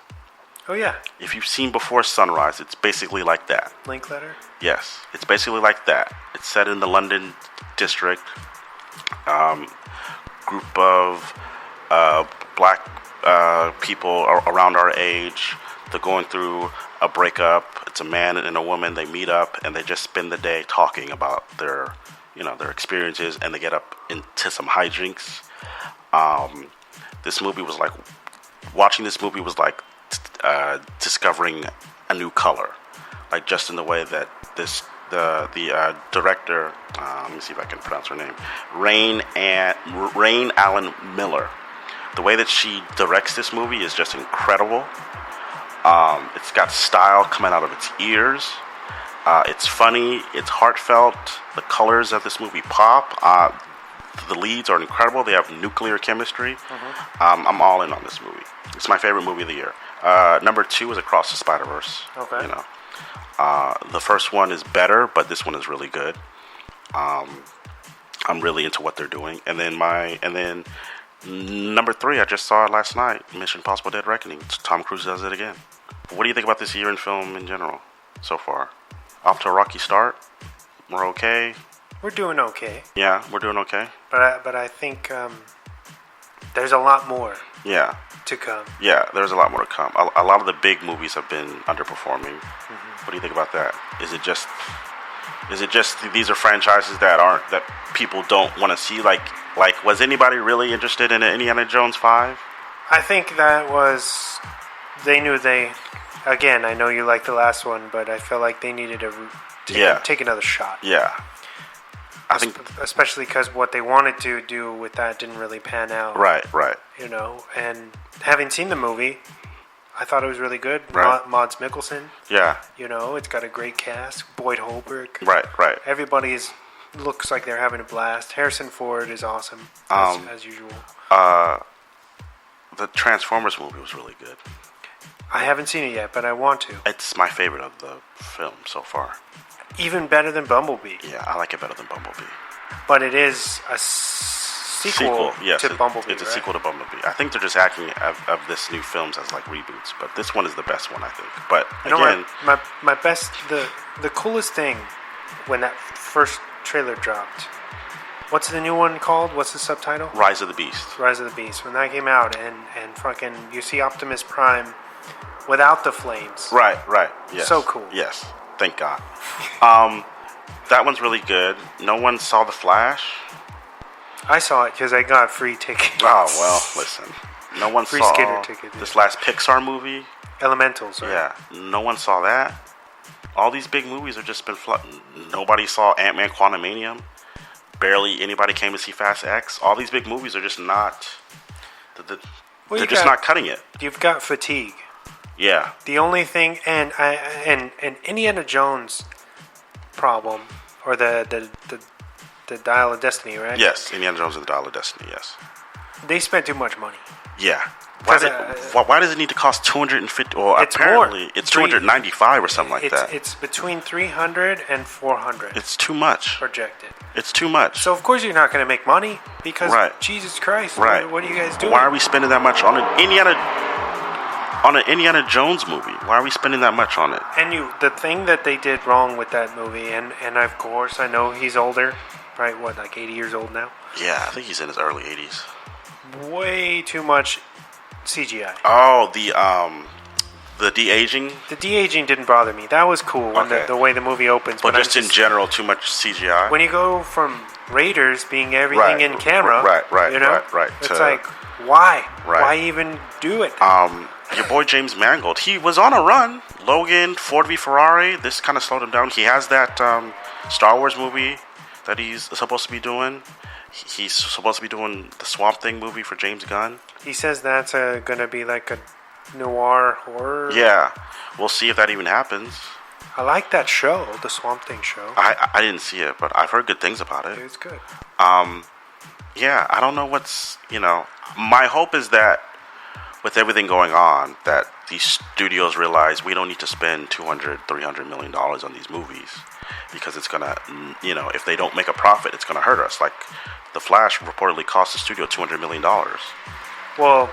Oh, yeah. If you've seen Before Sunrise, it's basically like that. Linkletter? Yes, it's basically like that. It's set in the London district. Group of black people around our age. They're going through a breakup. It's a man and a woman. They meet up and they just spend the day talking about their experiences, and they get up into some hijinks. Watching this movie was like discovering a new color, like just in the way that the director, let me see if I can pronounce her name, Rain Allen Miller. The way that she directs this movie is just incredible. It's got style coming out of its ears. It's funny. It's heartfelt. The colors of this movie pop. The leads are incredible. They have nuclear chemistry. Mm-hmm. I'm all in on this movie. It's my favorite movie of the year. Number 2 is Across the Spider-Verse. Okay. The first one is better, but this one is really good. I'm really into what they're doing. And then number 3, I just saw it last night. Mission Impossible: Dead Reckoning. Tom Cruise does it again. What do you think about this year in film in general so far? Off to a rocky start. We're okay. We're doing okay. Yeah, we're doing okay. But I think there's a lot more. Yeah. To come. Yeah, there's a lot more to come. A lot of the big movies have been underperforming. Mm-hmm. What do you think about that? Is it just these are franchises that people don't want to see? Like was anybody really interested in Indiana Jones 5? I think that was they knew again, I know you like the last one, but I felt like they needed to take another shot. Yeah. I think, especially because what they wanted to do with that didn't really pan out. Right. And having seen the movie, I thought it was really good. Right. Mads Mikkelsen. Yeah. It's got a great cast. Boyd Holbrook. Right. Everybody looks like they're having a blast. Harrison Ford is awesome, as usual. The Transformers movie was really good. I haven't seen it yet, but I want to. It's my favorite of the film so far. Even better than Bumblebee. Yeah, I like it better than Bumblebee. But it is a sequel yes, to Bumblebee. It's a sequel to Bumblebee. I think they're just acting of this new films as like reboots, but this one is the best one, I think. But again, my best, the coolest thing when that first trailer dropped. What's the new one called? What's the subtitle? Rise of the Beast. Rise of the Beast. When that came out, and fucking you see Optimus Prime without the flames. Right. Yes. So cool. Yes. Thank God. That one's really good. No one saw The Flash. I saw it because I got free tickets. Oh, well, listen. No one free saw skater ticket, this last Pixar movie. Elementals, right? Yeah. No one saw that. All these big movies have just been nobody saw Ant-Man Quantumanium. Barely anybody came to see Fast X. All these big movies are just not. They're just not cutting it. You've got fatigue. Yeah. The only thing, and Indiana Jones problem, or the Dial of Destiny, right? Yes, Indiana Jones and the Dial of Destiny. Yes. They spent too much money. Yeah. Why does it need to cost $250? Or it's apparently more. It's $295 or something like that. It's between $300 and $400. It's too much. Projected. It's too much. So of course you're not going to make money because Jesus Christ, right? What are you guys doing? Why are we spending that much on an Indiana Jones movie? Why are we spending that much on it? And the thing that they did wrong with that movie, and of course I know he's older, right? What, like 80 years old now? Yeah, I think he's in his early 80s. Way too much CGI. Oh, the de-aging? The de-aging didn't bother me. That was cool when the way the movie opens. But just in general, too much CGI? When you go from Raiders being everything in camera, right. It's like, why? Right. Why even do it? Your boy James Mangold, he was on a run. Logan, Ford v Ferrari, this kind of slowed him down. He has that Star Wars movie that he's supposed to be doing. He's supposed to be doing the Swamp Thing movie for James Gunn. He says that's going to be like a noir horror. Yeah, we'll see if that even happens. I like that show, the Swamp Thing show. I didn't see it, but I've heard good things about it. It's good. Yeah, I don't know what's, my hope is that with everything going on, that these studios realize we don't need to spend $200, $300 million on these movies because it's going to, if they don't make a profit, it's going to hurt us. Like, The Flash reportedly cost the studio $200 million. Well,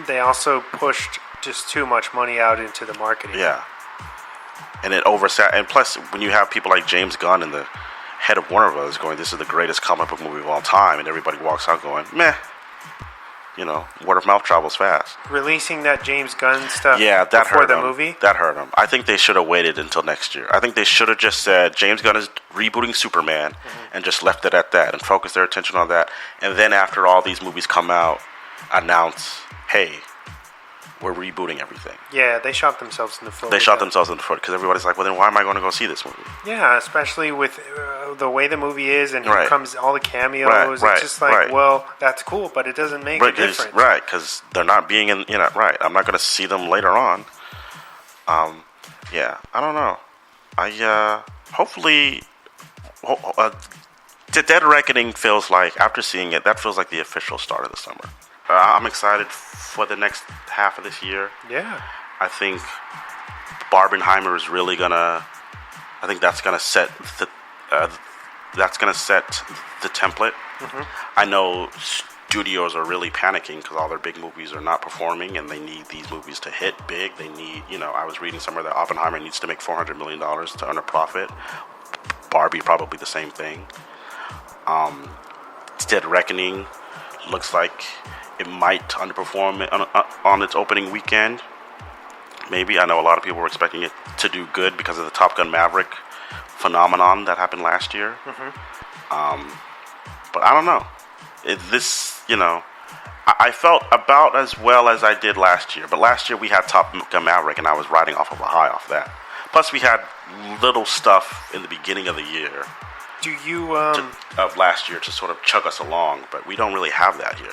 they also pushed just too much money out into the marketing. Yeah. And it oversat. And plus, when you have people like James Gunn and the head of Warner Bros. going, this is the greatest comic book movie of all time, and everybody walks out going, meh. Word of mouth travels fast. Releasing that James Gunn stuff that before hurt the him. movie? That hurt him. I think they should have waited until next year. I think they should have just said, James Gunn is rebooting Superman, and just left it at that, and focused their attention on that. And then after all these movies come out, announce, hey, we're rebooting everything. Yeah, they shot themselves in the foot. They shot themselves in the foot, because everybody's like, well, then why am I going to go see this movie? Yeah, especially with the way the movie is, and here comes all the cameos. Right, it's just like, well, that's cool, but it doesn't make a difference. Right, because they're not being in, right. I'm not going to see them later on. Yeah, I don't know. Hopefully, The Dead Reckoning feels like, after seeing it, that feels like the official start of the summer. I'm excited for the next half of this year. Yeah. I think Barbenheimer is really gonna. I think that's gonna set the. The template. I know studios are really panicking because all their big movies are not performing, and they need these movies to hit big. They need, I was reading somewhere that Oppenheimer needs to make $400 million to earn a profit. Barbie probably the same thing. Dead Reckoning looks like it might underperform on its opening weekend. Maybe. I know a lot of people were expecting it to do good because of the Top Gun Maverick phenomenon that happened last year. But I don't know. I felt about as well as I did last year. But last year we had Top Gun Maverick, and I was riding off of a high off that. Plus we had little stuff in the beginning of the year. Of last year to sort of chug us along, but we don't really have that here.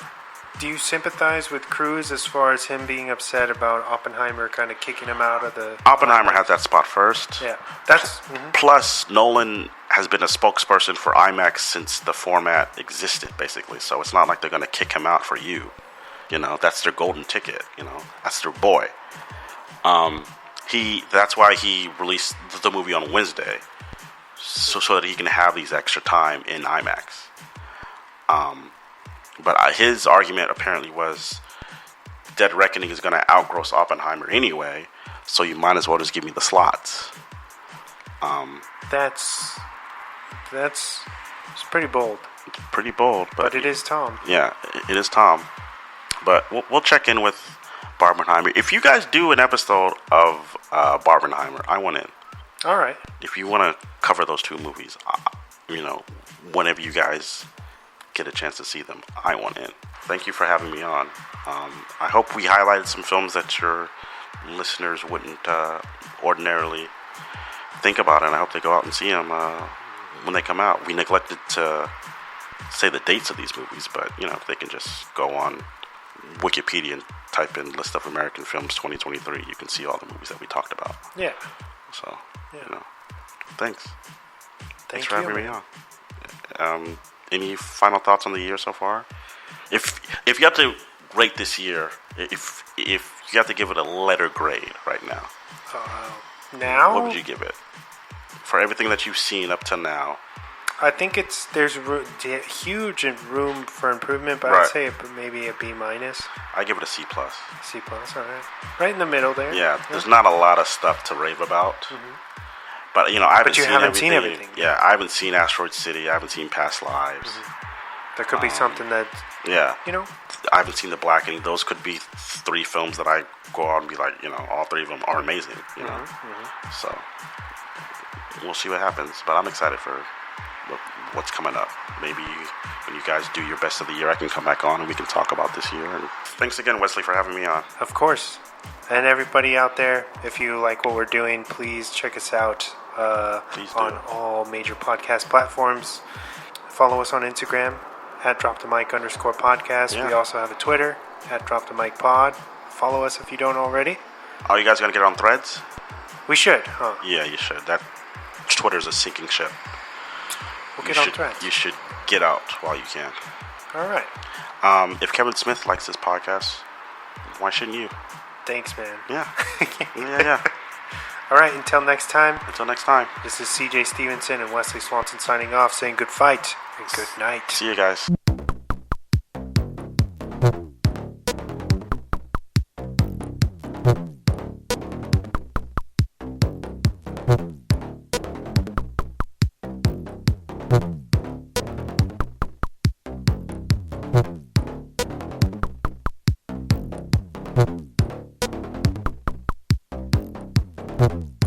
Do you sympathize with Cruise as far as him being upset about Oppenheimer kind of kicking him out of the... Oppenheimer had that spot first. Yeah. Plus, Nolan has been a spokesperson for IMAX since the format existed, basically. So it's not like they're going to kick him out for you. That's their golden ticket. That's their boy. That's why he released the movie on Wednesday. So that he can have these extra time in IMAX. But his argument apparently was Dead Reckoning is going to outgross Oppenheimer anyway, so you might as well just give me the slots. It's pretty bold. It's pretty bold, but it is Tom. Yeah, it is Tom. But we'll check in with Barbenheimer. If you guys do an episode of Barbenheimer, I want in. All right. If you want to cover those two movies, whenever you guys get a chance to see them, I want in. Thank you for having me on. I hope we highlighted some films that your listeners wouldn't ordinarily think about it, and I hope they go out and see them when they come out. We neglected to say the dates of these movies, but if they can just go on Wikipedia and type in list of American films 2023, you can see all the movies that we talked about. Yeah. So, thanks. Thanks for you, having me man. on. Any final thoughts on the year so far? If you have to rate this year, if you have to give it a letter grade right now, Now? what would you give it? For everything that you've seen up to now. I think there's huge room for improvement, but Right. I'd say maybe a B minus, I give it a C plus. C plus. All right, right in the middle there. Yeah, there's not a lot of stuff to rave about. But I haven't you seen haven't everything. seen everything. Yeah, I haven't seen Asteroid City. I haven't seen Past Lives. There could be something that Yeah, you know. I haven't seen The Blackening. Those could be 3 films that I go out and be like, all 3 of them are amazing. So we'll see what happens. But I'm excited for what's coming up. Maybe when you guys do your best of the year, I can come back on and we can talk about this year. And thanks again, Wesley, for having me on. Of course. And everybody out there, if you like what we're doing, please check us out Please do. on all major podcast platforms. Follow us on Instagram at @dropthemic_podcast. Yeah. We also have a Twitter at @dropthemicpod. Follow us if you don't already. Are you guys going to get on Threads? We should, huh? Yeah, you should. That Twitter's a sinking ship. We'll You get on should- Threads. You should get out while you can. All right. If Kevin Smith likes this podcast, why shouldn't you? Thanks, man. Yeah. Yeah. All right, until next time, Until next time. this is CJ Stevenson and Wesley Swanson signing off, saying good fight and good night. See you guys. Thank you.